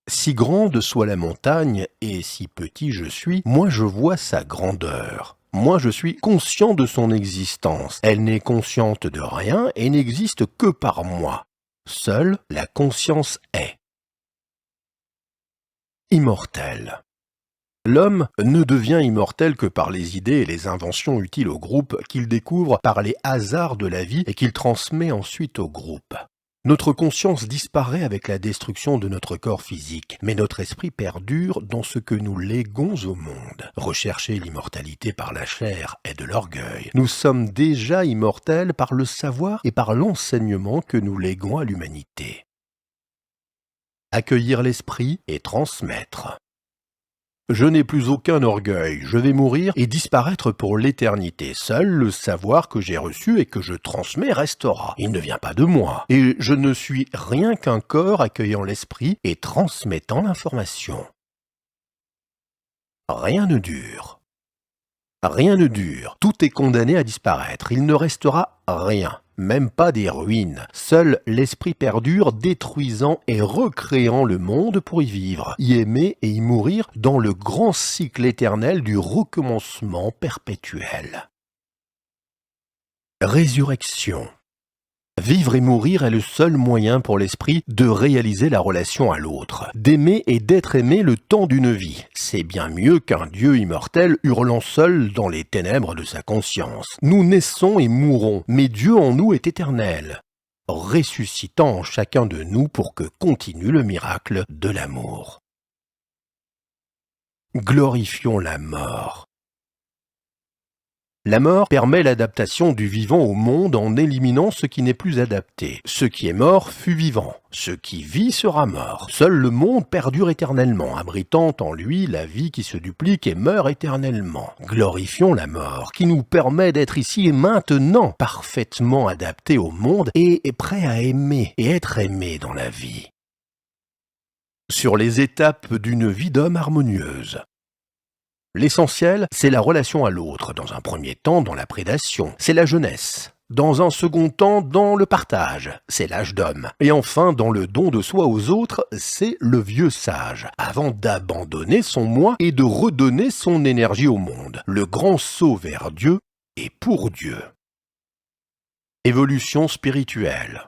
Speaker 1: Si grande soit la montagne, et si petit je suis, moi je vois sa grandeur. Moi, je suis conscient de son existence. Elle n'est consciente de rien et n'existe que par moi. Seule la conscience est. Immortel. L'homme ne devient immortel que par les idées et les inventions utiles au groupe qu'il découvre par les hasards de la vie et qu'il transmet ensuite au groupe. Notre conscience disparaît avec la destruction de notre corps physique, mais notre esprit perdure dans ce que nous léguons au monde. Rechercher l'immortalité par la chair est de l'orgueil. Nous sommes déjà immortels par le savoir et par l'enseignement que nous léguons à l'humanité. Accueillir l'esprit et transmettre. Je n'ai plus aucun orgueil, je vais mourir et disparaître pour l'éternité. Seul le savoir que j'ai reçu et que je transmets restera. Il ne vient pas de moi. Et je ne suis rien qu'un corps accueillant l'esprit et transmettant l'information. Rien ne dure. Rien ne dure. Tout est condamné à disparaître. Il ne restera rien. Même pas des ruines. Seul l'esprit perdure, détruisant et recréant le monde pour y vivre, y aimer et y mourir dans le grand cycle éternel du recommencement perpétuel. Résurrection. Vivre et mourir est le seul moyen pour l'esprit de réaliser la relation à l'autre, d'aimer et d'être aimé le temps d'une vie. C'est bien mieux qu'un Dieu immortel hurlant seul dans les ténèbres de sa conscience. Nous naissons et mourons, mais Dieu en nous est éternel, ressuscitant en chacun de nous pour que continue le miracle de l'amour. Glorifions la mort. La mort permet l'adaptation du vivant au monde en éliminant ce qui n'est plus adapté. Ce qui est mort fut vivant. Ce qui vit sera mort. Seul le monde perdure éternellement, abritant en lui la vie qui se duplique et meurt éternellement. Glorifions la mort, qui nous permet d'être ici et maintenant, parfaitement adaptés au monde et prêts à aimer et être aimés dans la vie. Sur les étapes d'une vie d'homme harmonieuse. L'essentiel, c'est la relation à l'autre, dans un premier temps dans la prédation, c'est la jeunesse. Dans un second temps, dans le partage, c'est l'âge d'homme. Et enfin, dans le don de soi aux autres, c'est le vieux sage, avant d'abandonner son moi et de redonner son énergie au monde. Le grand saut vers Dieu et pour Dieu. Évolution spirituelle.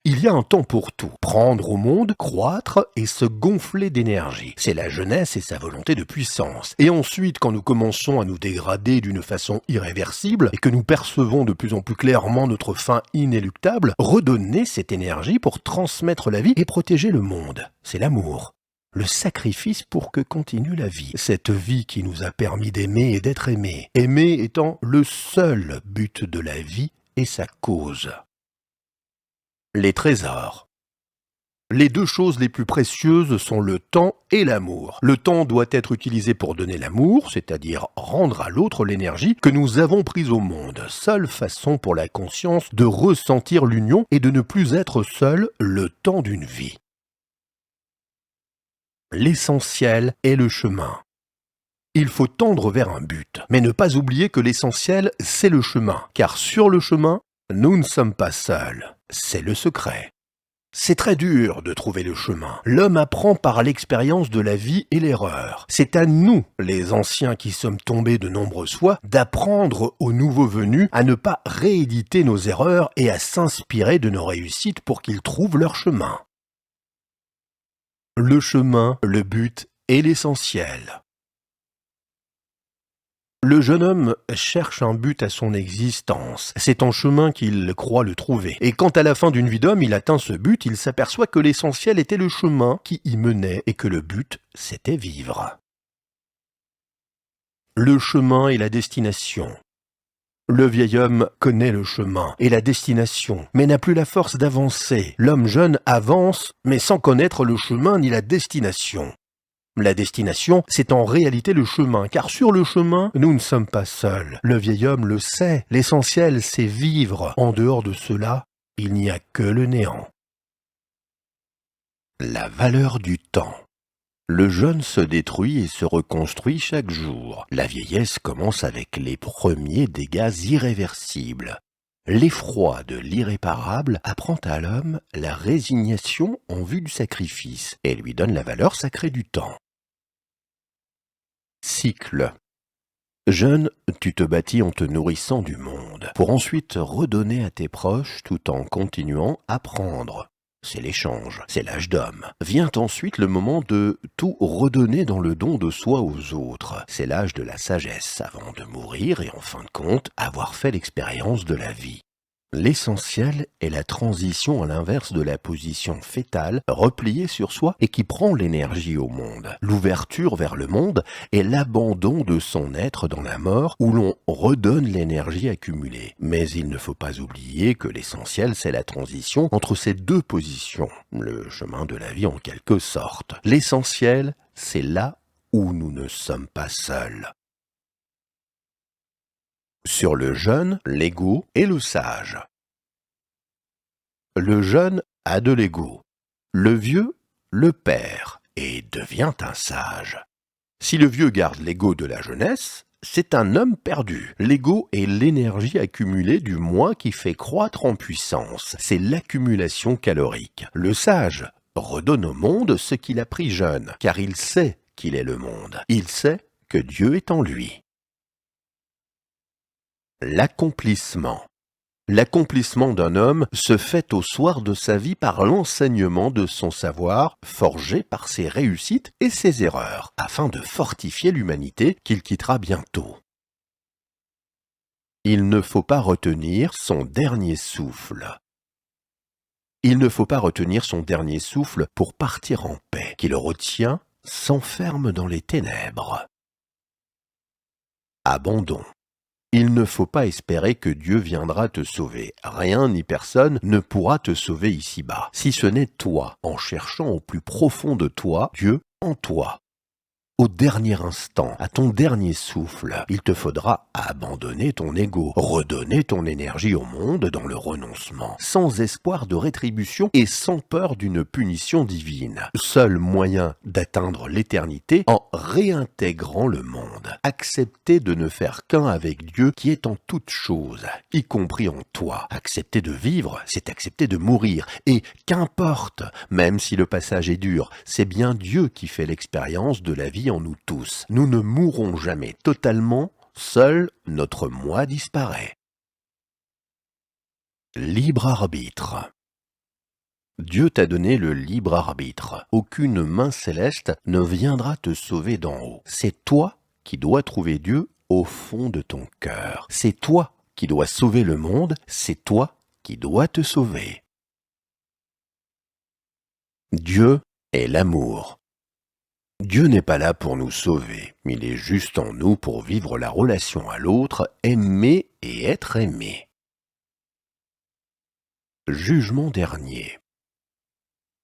Speaker 1: Il y a un temps pour tout. Prendre au monde, croître et se gonfler d'énergie. C'est la jeunesse et sa volonté de puissance. Et ensuite, quand nous commençons à nous dégrader d'une façon irréversible et que nous percevons de plus en plus clairement notre fin inéluctable, redonner cette énergie pour transmettre la vie et protéger le monde. C'est l'amour. Le sacrifice pour que continue la vie. Cette vie qui nous a permis d'aimer et d'être aimés. Aimer étant le seul but de la vie et sa cause. Les trésors. Les deux choses les plus précieuses sont le temps et l'amour. Le temps doit être utilisé pour donner l'amour, c'est-à-dire rendre à l'autre l'énergie que nous avons prise au monde. Seule façon pour la conscience de ressentir l'union et de ne plus être seul le temps d'une vie. L'essentiel est le chemin. Il faut tendre vers un but, mais ne pas oublier que l'essentiel, c'est le chemin, car sur le chemin, nous ne sommes pas seuls. C'est le secret. C'est très dur de trouver le chemin. L'homme apprend par l'expérience de la vie et l'erreur. C'est à nous, les anciens qui sommes tombés de nombreuses fois, d'apprendre aux nouveaux venus à ne pas rééditer nos erreurs et à s'inspirer de nos réussites pour qu'ils trouvent leur chemin. Le chemin, le but et l'essentiel. Le jeune homme cherche un but à son existence. C'est en chemin qu'il croit le trouver. Et quand à la fin d'une vie d'homme il atteint ce but, il s'aperçoit que l'essentiel était le chemin qui y menait et que le but, c'était vivre. Le chemin et la destination. Le vieil homme connaît le chemin et la destination, mais n'a plus la force d'avancer. L'homme jeune avance, mais sans connaître le chemin ni la destination. La destination, c'est en réalité le chemin, car sur le chemin, nous ne sommes pas seuls. Le vieil homme le sait, l'essentiel, c'est vivre. En dehors de cela, il n'y a que le néant. La valeur du temps. Le jeune se détruit et se reconstruit chaque jour. La vieillesse commence avec les premiers dégâts irréversibles. L'effroi de l'irréparable apprend à l'homme la résignation en vue du sacrifice et lui donne la valeur sacrée du temps. Cycle. Jeune, tu te bâtis en te nourrissant du monde, pour ensuite redonner à tes proches tout en continuant à prendre. C'est l'échange, c'est l'âge d'homme. Vient ensuite le moment de tout redonner dans le don de soi aux autres. C'est l'âge de la sagesse, avant de mourir et en fin de compte, avoir fait l'expérience de la vie. L'essentiel est la transition à l'inverse de la position fétale, repliée sur soi et qui prend l'énergie au monde. L'ouverture vers le monde est l'abandon de son être dans la mort où l'on redonne l'énergie accumulée. Mais il ne faut pas oublier que l'essentiel c'est la transition entre ces deux positions, le chemin de la vie en quelque sorte. L'essentiel, c'est là où nous ne sommes pas seuls. Sur le jeune, l'ego et le sage. Le jeune a de l'ego. Le vieux le perd et devient un sage. Si le vieux garde l'ego de la jeunesse, c'est un homme perdu. L'ego est l'énergie accumulée du moi qui fait croître en puissance. C'est l'accumulation calorique. Le sage redonne au monde ce qu'il a pris jeune, car il sait qu'il est le monde. Il sait que Dieu est en lui. L'accomplissement. L'accomplissement d'un homme se fait au soir de sa vie par l'enseignement de son savoir, forgé par ses réussites et ses erreurs, afin de fortifier l'humanité qu'il quittera bientôt. Il ne faut pas retenir son dernier souffle. Il ne faut pas retenir son dernier souffle pour partir en paix. Qui le retient s'enferme dans les ténèbres. Abandon. Il ne faut pas espérer que Dieu viendra te sauver. Rien ni personne ne pourra te sauver ici-bas, si ce n'est toi, en cherchant au plus profond de toi, Dieu en toi. Au dernier instant, à ton dernier souffle, il te faudra abandonner ton ego, redonner ton énergie au monde dans le renoncement, sans espoir de rétribution et sans peur d'une punition divine. Seul moyen d'atteindre l'éternité en réintégrant le monde. Accepter de ne faire qu'un avec Dieu qui est en toutes choses, y compris en toi. Accepter de vivre, c'est accepter de mourir. Et qu'importe, même si le passage est dur, c'est bien Dieu qui fait l'expérience de la vie en nous tous. Nous ne mourrons jamais totalement, seul notre moi disparaît. Libre arbitre. Dieu t'a donné le libre arbitre. Aucune main céleste ne viendra te sauver d'en haut. C'est toi qui dois trouver Dieu au fond de ton cœur. C'est toi qui dois sauver le monde, c'est toi qui dois te sauver. Dieu est l'amour. Dieu n'est pas là pour nous sauver, il est juste en nous pour vivre la relation à l'autre, aimer et être aimé. Jugement dernier.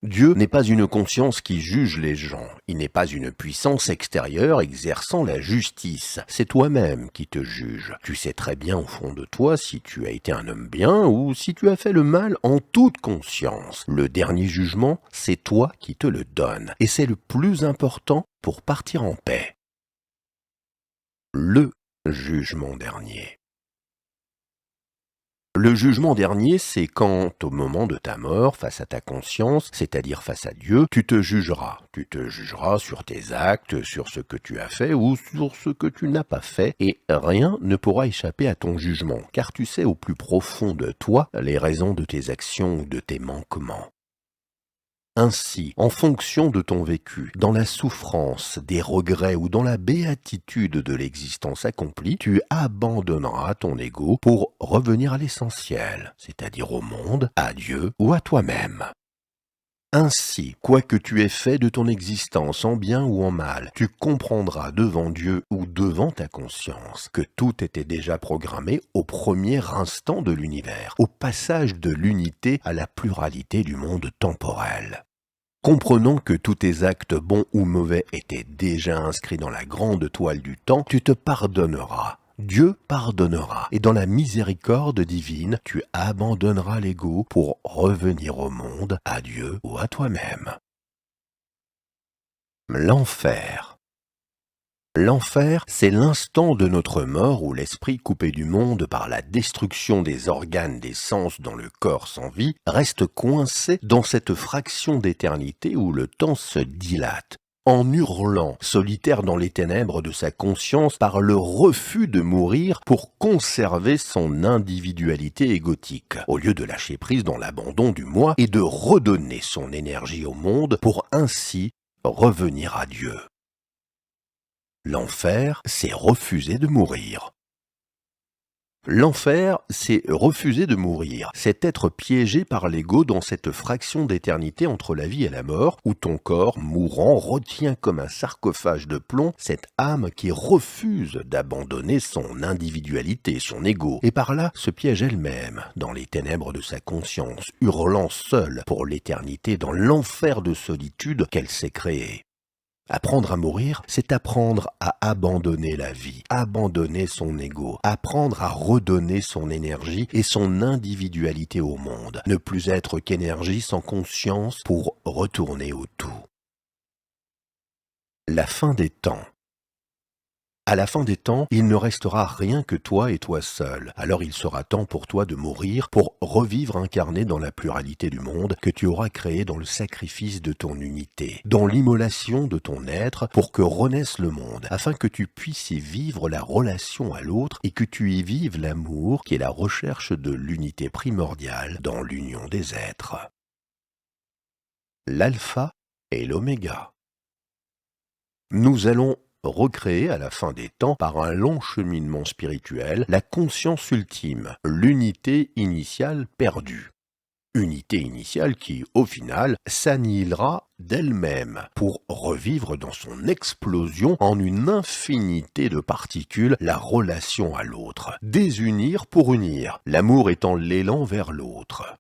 Speaker 1: Dieu n'est pas une conscience qui juge les gens, il n'est pas une puissance extérieure exerçant la justice, c'est toi-même qui te juges. Tu sais très bien au fond de toi si tu as été un homme bien ou si tu as fait le mal en toute conscience. Le dernier jugement, c'est toi qui te le donnes, et c'est le plus important pour partir en paix. Le jugement dernier. Le jugement dernier, c'est quand, au moment de ta mort, face à ta conscience, c'est-à-dire face à Dieu, tu te jugeras. Tu te jugeras sur tes actes, sur ce que tu as fait ou sur ce que tu n'as pas fait, et rien ne pourra échapper à ton jugement, car tu sais au plus profond de toi les raisons de tes actions ou de tes manquements. Ainsi, en fonction de ton vécu, dans la souffrance, des regrets ou dans la béatitude de l'existence accomplie, tu abandonneras ton ego pour revenir à l'essentiel, c'est-à-dire au monde, à Dieu ou à toi-même. Ainsi, quoi que tu aies fait de ton existence, en bien ou en mal, tu comprendras devant Dieu ou devant ta conscience que tout était déjà programmé au premier instant de l'univers, au passage de l'unité à la pluralité du monde temporel. Comprenant que tous tes actes bons ou mauvais étaient déjà inscrits dans la grande toile du temps, tu te pardonneras. Dieu pardonnera, et dans la miséricorde divine, tu abandonneras l'ego pour revenir au monde, à Dieu ou à toi-même. L'enfer. L'enfer, c'est l'instant de notre mort où l'esprit coupé du monde par la destruction des organes des sens dans le corps sans vie reste coincé dans cette fraction d'éternité où le temps se dilate, en hurlant, solitaire dans les ténèbres de sa conscience par le refus de mourir pour conserver son individualité égotique, au lieu de lâcher prise dans l'abandon du moi et de redonner son énergie au monde pour ainsi revenir à Dieu. L'enfer, c'est refuser de mourir. L'enfer, c'est refuser de mourir, c'est être piégé par l'ego dans cette fraction d'éternité entre la vie et la mort, où ton corps, mourant, retient comme un sarcophage de plomb cette âme qui refuse d'abandonner son individualité, son ego, et par là se piège elle-même dans les ténèbres de sa conscience, hurlant seule pour l'éternité dans l'enfer de solitude qu'elle s'est créé. Apprendre à mourir, c'est apprendre à abandonner la vie, abandonner son ego, apprendre à redonner son énergie et son individualité au monde, ne plus être qu'énergie sans conscience pour retourner au tout. La fin des temps. À la fin des temps, il ne restera rien que toi et toi seul. Alors il sera temps pour toi de mourir, pour revivre incarné dans la pluralité du monde que tu auras créé dans le sacrifice de ton unité, dans l'immolation de ton être, pour que renaisse le monde, afin que tu puisses y vivre la relation à l'autre et que tu y vives l'amour qui est la recherche de l'unité primordiale dans l'union des êtres. L'alpha et l'oméga. Nous allons recréer à la fin des temps, par un long cheminement spirituel, la conscience ultime, l'unité initiale perdue. Unité initiale qui, au final, s'annihilera d'elle-même pour revivre dans son explosion en une infinité de particules la relation à l'autre. Désunir pour unir, l'amour étant l'élan vers l'autre.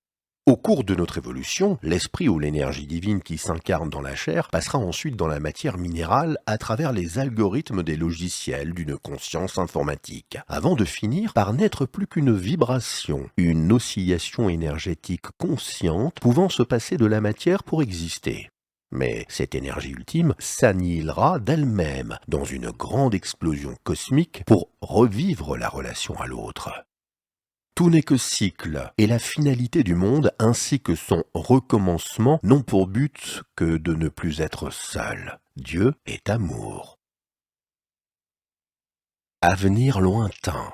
Speaker 1: Au cours de notre évolution, l'esprit ou l'énergie divine qui s'incarne dans la chair passera ensuite dans la matière minérale à travers les algorithmes des logiciels d'une conscience informatique, avant de finir par n'être plus qu'une vibration, une oscillation énergétique consciente pouvant se passer de la matière pour exister. Mais cette énergie ultime s'annihilera d'elle-même dans une grande explosion cosmique pour revivre la relation à l'autre. Tout n'est que cycle, et la finalité du monde ainsi que son recommencement n'ont pour but que de ne plus être seul. Dieu est amour. Avenir lointain.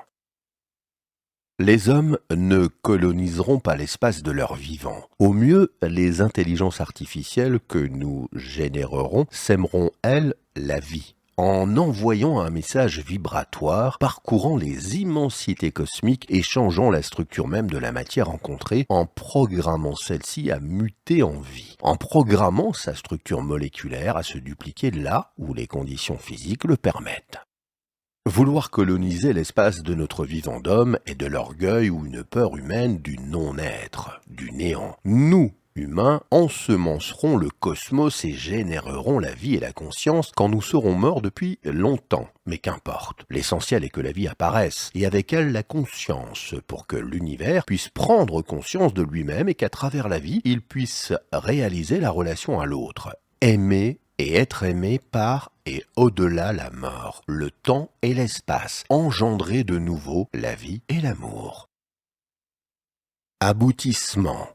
Speaker 1: Les hommes ne coloniseront pas l'espace de leur vivant. Au mieux, les intelligences artificielles que nous générerons sèmeront, elles, la vie, en envoyant un message vibratoire parcourant les immensités cosmiques et changeant la structure même de la matière rencontrée, en programmant celle-ci à muter en vie, en programmant sa structure moléculaire à se dupliquer là où les conditions physiques le permettent. Vouloir coloniser l'espace de notre vivant d'homme est de l'orgueil ou une peur humaine du non-être, du néant. Nous, humains, ensemencerons le cosmos et générerons la vie et la conscience quand nous serons morts depuis longtemps. Mais qu'importe, l'essentiel est que la vie apparaisse, et avec elle la conscience, pour que l'univers puisse prendre conscience de lui-même et qu'à travers la vie, il puisse réaliser la relation à l'autre, aimer et être aimé par et au-delà la mort, le temps et l'espace, engendrer de nouveau la vie et l'amour. Aboutissement.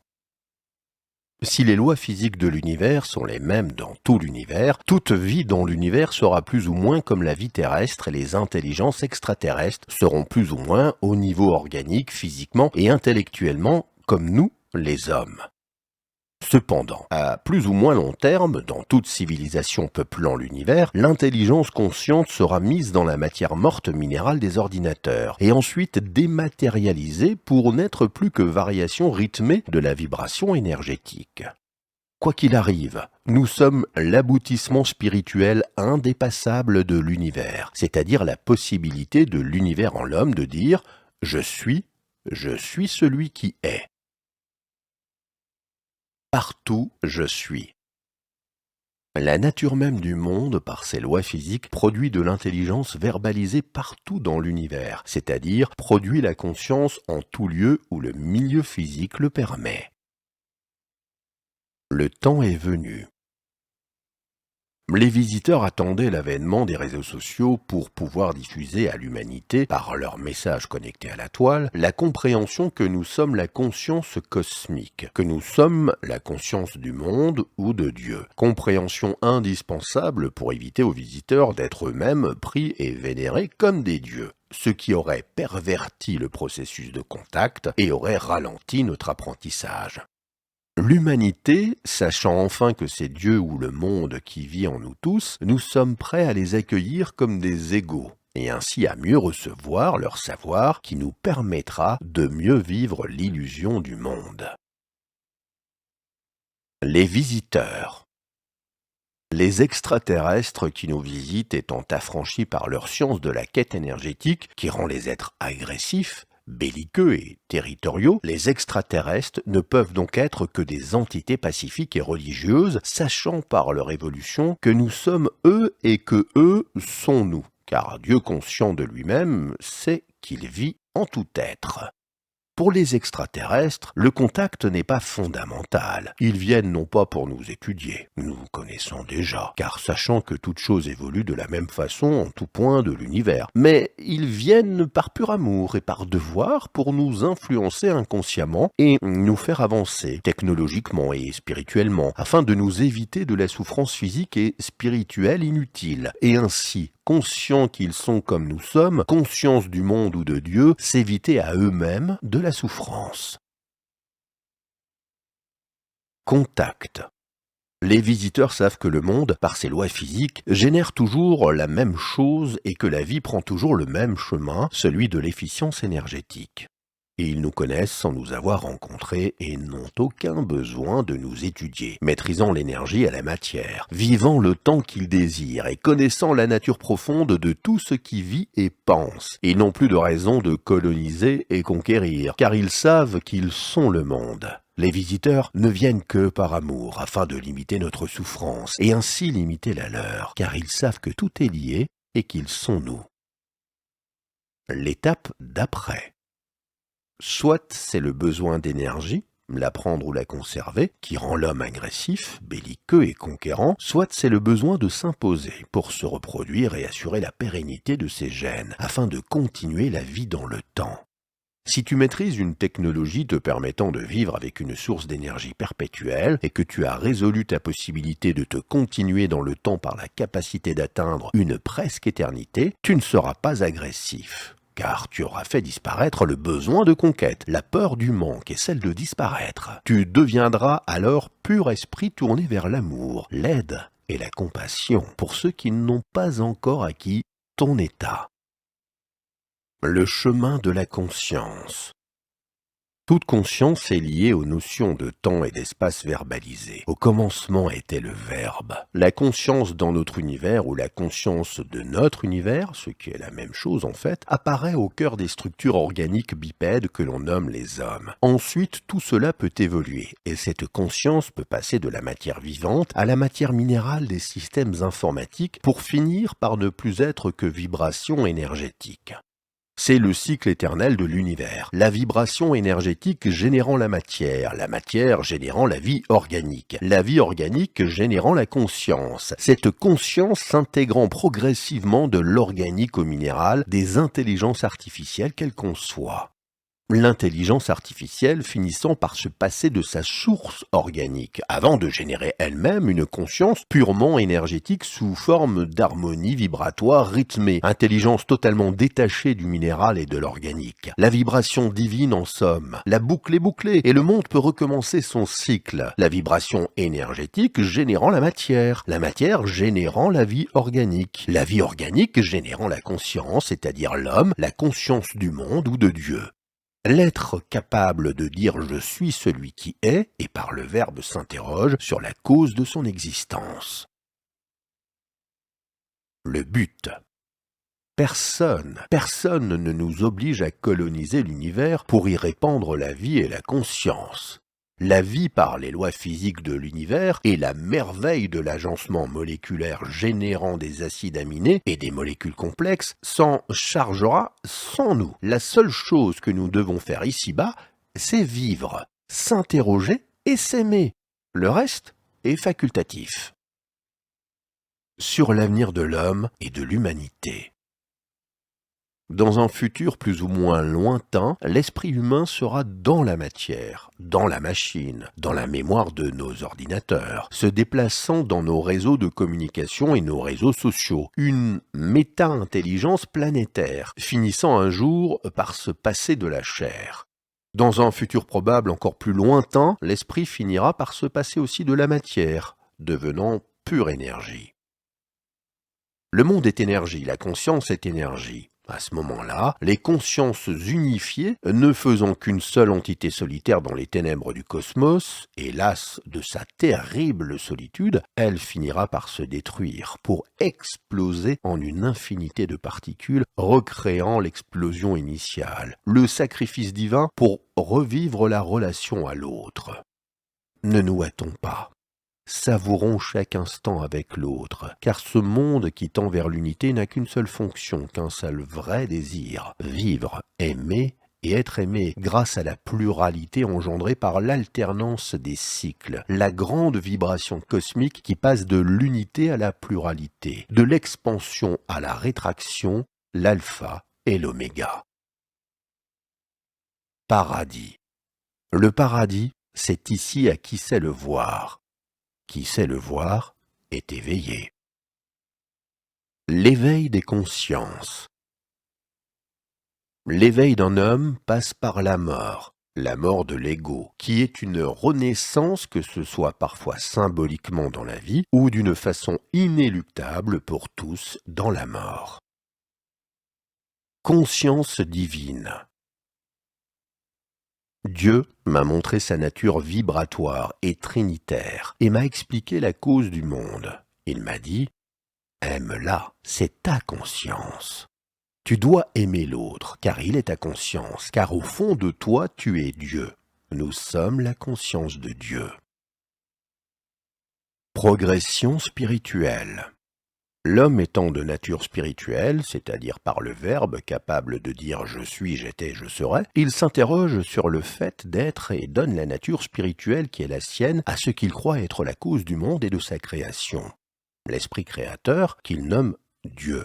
Speaker 1: Si les lois physiques de l'univers sont les mêmes dans tout l'univers, toute vie dans l'univers sera plus ou moins comme la vie terrestre et les intelligences extraterrestres seront plus ou moins au niveau organique, physiquement et intellectuellement comme nous, les hommes. Cependant, à plus ou moins long terme, dans toute civilisation peuplant l'univers, l'intelligence consciente sera mise dans la matière morte minérale des ordinateurs, et ensuite dématérialisée pour n'être plus que variation rythmée de la vibration énergétique. Quoi qu'il arrive, nous sommes l'aboutissement spirituel indépassable de l'univers, c'est-à-dire la possibilité de l'univers en l'homme de dire « je suis celui qui est ». Partout je suis. La nature même du monde, par ses lois physiques, produit de l'intelligence verbalisée partout dans l'univers, c'est-à-dire produit la conscience en tout lieu où le milieu physique le permet. Le temps est venu. Les visiteurs attendaient l'avènement des réseaux sociaux pour pouvoir diffuser à l'humanité, par leurs messages connectés à la toile, la compréhension que nous sommes la conscience cosmique, que nous sommes la conscience du monde ou de Dieu. Compréhension indispensable pour éviter aux visiteurs d'être eux-mêmes pris et vénérés comme des dieux, ce qui aurait perverti le processus de contact et aurait ralenti notre apprentissage. L'humanité, sachant enfin que c'est Dieu ou le monde qui vit en nous tous, nous sommes prêts à les accueillir comme des égaux, et ainsi à mieux recevoir leur savoir qui nous permettra de mieux vivre l'illusion du monde. Les visiteurs. Les extraterrestres qui nous visitent étant affranchis par leur science de la quête énergétique qui rend les êtres agressifs, belliqueux et territoriaux, les extraterrestres ne peuvent donc être que des entités pacifiques et religieuses, sachant par leur évolution que nous sommes eux et que eux sont nous, car Dieu conscient de lui-même sait qu'il vit en tout être. Pour les extraterrestres, le contact n'est pas fondamental. Ils viennent non pas pour nous étudier, nous connaissons déjà, car sachant que toute chose évolue de la même façon en tout point de l'univers, mais ils viennent par pur amour et par devoir pour nous influencer inconsciemment et nous faire avancer technologiquement et spirituellement, afin de nous éviter de la souffrance physique et spirituelle inutile, et ainsi, conscients qu'ils sont comme nous sommes, conscience du monde ou de Dieu, s'éviter à eux-mêmes de la souffrance. Contact. Les visiteurs savent que le monde, par ses lois physiques, génère toujours la même chose et que la vie prend toujours le même chemin, celui de l'efficience énergétique. Et ils nous connaissent sans nous avoir rencontrés et n'ont aucun besoin de nous étudier, maîtrisant l'énergie à la matière, vivant le temps qu'ils désirent et connaissant la nature profonde de tout ce qui vit et pense. Ils n'ont plus de raison de coloniser et conquérir, car ils savent qu'ils sont le monde. Les visiteurs ne viennent que par amour, afin de limiter notre souffrance, et ainsi limiter la leur, car ils savent que tout est lié et qu'ils sont nous. L'étape d'après. Soit c'est le besoin d'énergie, la prendre ou la conserver, qui rend l'homme agressif, belliqueux et conquérant, soit c'est le besoin de s'imposer pour se reproduire et assurer la pérennité de ses gènes, afin de continuer la vie dans le temps. Si tu maîtrises une technologie te permettant de vivre avec une source d'énergie perpétuelle et que tu as résolu ta possibilité de te continuer dans le temps par la capacité d'atteindre une presque éternité, tu ne seras pas agressif. Car tu auras fait disparaître le besoin de conquête, la peur du manque et celle de disparaître. Tu deviendras alors pur esprit tourné vers l'amour, l'aide et la compassion pour ceux qui n'ont pas encore acquis ton état. Le chemin de la conscience. Toute conscience est liée aux notions de temps et d'espace verbalisées. Au commencement était le verbe. La conscience dans notre univers ou la conscience de notre univers, ce qui est la même chose en fait, apparaît au cœur des structures organiques bipèdes que l'on nomme les hommes. Ensuite, tout cela peut évoluer et cette conscience peut passer de la matière vivante à la matière minérale des systèmes informatiques pour finir par ne plus être que vibration énergétique. C'est le cycle éternel de l'univers, la vibration énergétique générant la matière générant la vie organique générant la conscience, cette conscience s'intégrant progressivement de l'organique au minéral des intelligences artificielles qu'elle conçoit. l'intelligence artificielle finissant par se passer de sa source organique, avant de générer elle-même une conscience purement énergétique sous forme d'harmonie vibratoire rythmée, intelligence totalement détachée du minéral et de l'organique. La vibration divine en somme, la boucle est bouclée et le monde peut recommencer son cycle. La vibration énergétique générant la matière générant la vie organique générant la conscience, c'est-à-dire l'homme, la conscience du monde ou de Dieu. L'être capable de dire « je suis celui qui est » et par le verbe s'interroge sur la cause de son existence. Le but. Personne ne nous oblige à coloniser l'univers pour y répandre la vie et la conscience. La vie par les lois physiques de l'univers et la merveille de l'agencement moléculaire générant des acides aminés et des molécules complexes s'en chargera sans nous. La seule chose que nous devons faire ici-bas, c'est vivre, s'interroger et s'aimer. Le reste est facultatif. Sur l'avenir de l'homme et de l'humanité. Dans un futur plus ou moins lointain, l'esprit humain sera dans la matière, dans la machine, dans la mémoire de nos ordinateurs, se déplaçant dans nos réseaux de communication et nos réseaux sociaux. Une méta-intelligence planétaire, finissant un jour par se passer de la chair. Dans un futur probable encore plus lointain, l'esprit finira par se passer aussi de la matière, devenant pure énergie. Le monde est énergie, la conscience est énergie. À ce moment-là, les consciences unifiées, ne faisant qu'une seule entité solitaire dans les ténèbres du cosmos, et lasse de sa terrible solitude, elle finira par se détruire, pour exploser en une infinité de particules, recréant l'explosion initiale, le sacrifice divin pour revivre la relation à l'autre. Ne nous hâtons pas. Savourons chaque instant avec l'autre, car ce monde qui tend vers l'unité n'a qu'une seule fonction, qu'un seul vrai désir, vivre, aimer et être aimé, grâce à la pluralité engendrée par l'alternance des cycles, la grande vibration cosmique qui passe de l'unité à la pluralité, de l'expansion à la rétraction, l'alpha et l'oméga. Paradis. Le paradis, c'est ici à qui sait le voir. Qui sait le voir est éveillé. L'éveil des consciences. L'éveil d'un homme passe par la mort de l'ego, qui est une renaissance que ce soit parfois symboliquement dans la vie ou d'une façon inéluctable pour tous dans la mort. Conscience divine. Dieu m'a montré sa nature vibratoire et trinitaire et m'a expliqué la cause du monde. Il m'a dit « Aime-la, c'est ta conscience. Tu dois aimer l'autre, car il est ta conscience, car au fond de toi tu es Dieu. Nous sommes la conscience de Dieu. » Progression spirituelle. L'homme étant de nature spirituelle, c'est-à-dire par le verbe capable de dire « je suis, j'étais, je serai », il s'interroge sur le fait d'être et donne la nature spirituelle qui est la sienne à ce qu'il croit être la cause du monde et de sa création, l'esprit créateur qu'il nomme Dieu.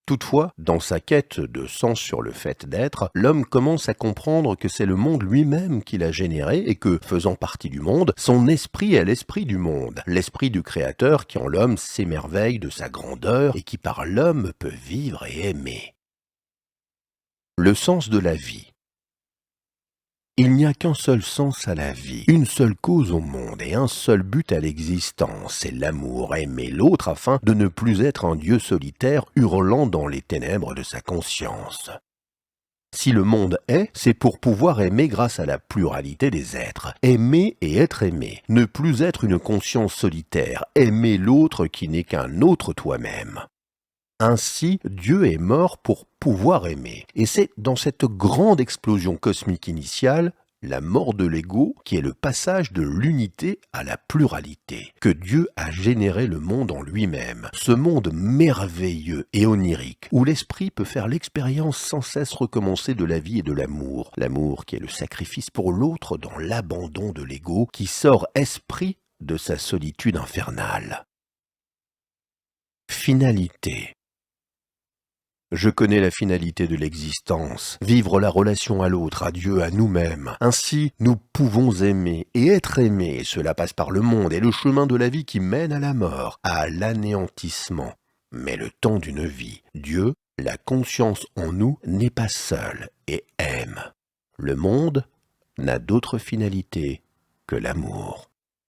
Speaker 1: Toutefois, dans sa quête de sens sur le fait d'être, l'homme commence à comprendre que c'est le monde lui-même qu'il a généré et que, faisant partie du monde, son esprit est l'esprit du monde, l'esprit du Créateur qui en l'homme s'émerveille de sa grandeur et qui par l'homme peut vivre et aimer. Le sens de la vie. Il n'y a qu'un seul sens à la vie, une seule cause au monde et un seul but à l'existence, c'est l'amour, aimer l'autre afin de ne plus être un Dieu solitaire hurlant dans les ténèbres de sa conscience. Si le monde est, c'est pour pouvoir aimer grâce à la pluralité des êtres, aimer et être aimé, ne plus être une conscience solitaire, aimer l'autre qui n'est qu'un autre toi-même. Ainsi, Dieu est mort pour pouvoir aimer. Et c'est dans cette grande explosion cosmique initiale, la mort de l'ego, qui est le passage de l'unité à la pluralité, que Dieu a généré le monde en lui-même. Ce monde merveilleux et onirique, où l'esprit peut faire l'expérience sans cesse recommencer de la vie et de l'amour. L'amour qui est le sacrifice pour l'autre dans l'abandon de l'ego, qui sort esprit de sa solitude infernale. Finalité. Je connais la finalité de l'existence, vivre la relation à l'autre, à Dieu, à nous-mêmes. Ainsi, nous pouvons aimer et être aimés. Cela passe par le monde et le chemin de la vie qui mène à la mort, à l'anéantissement. Mais le temps d'une vie, Dieu, la conscience en nous, n'est pas seul et aime. Le monde n'a d'autre finalité que l'amour.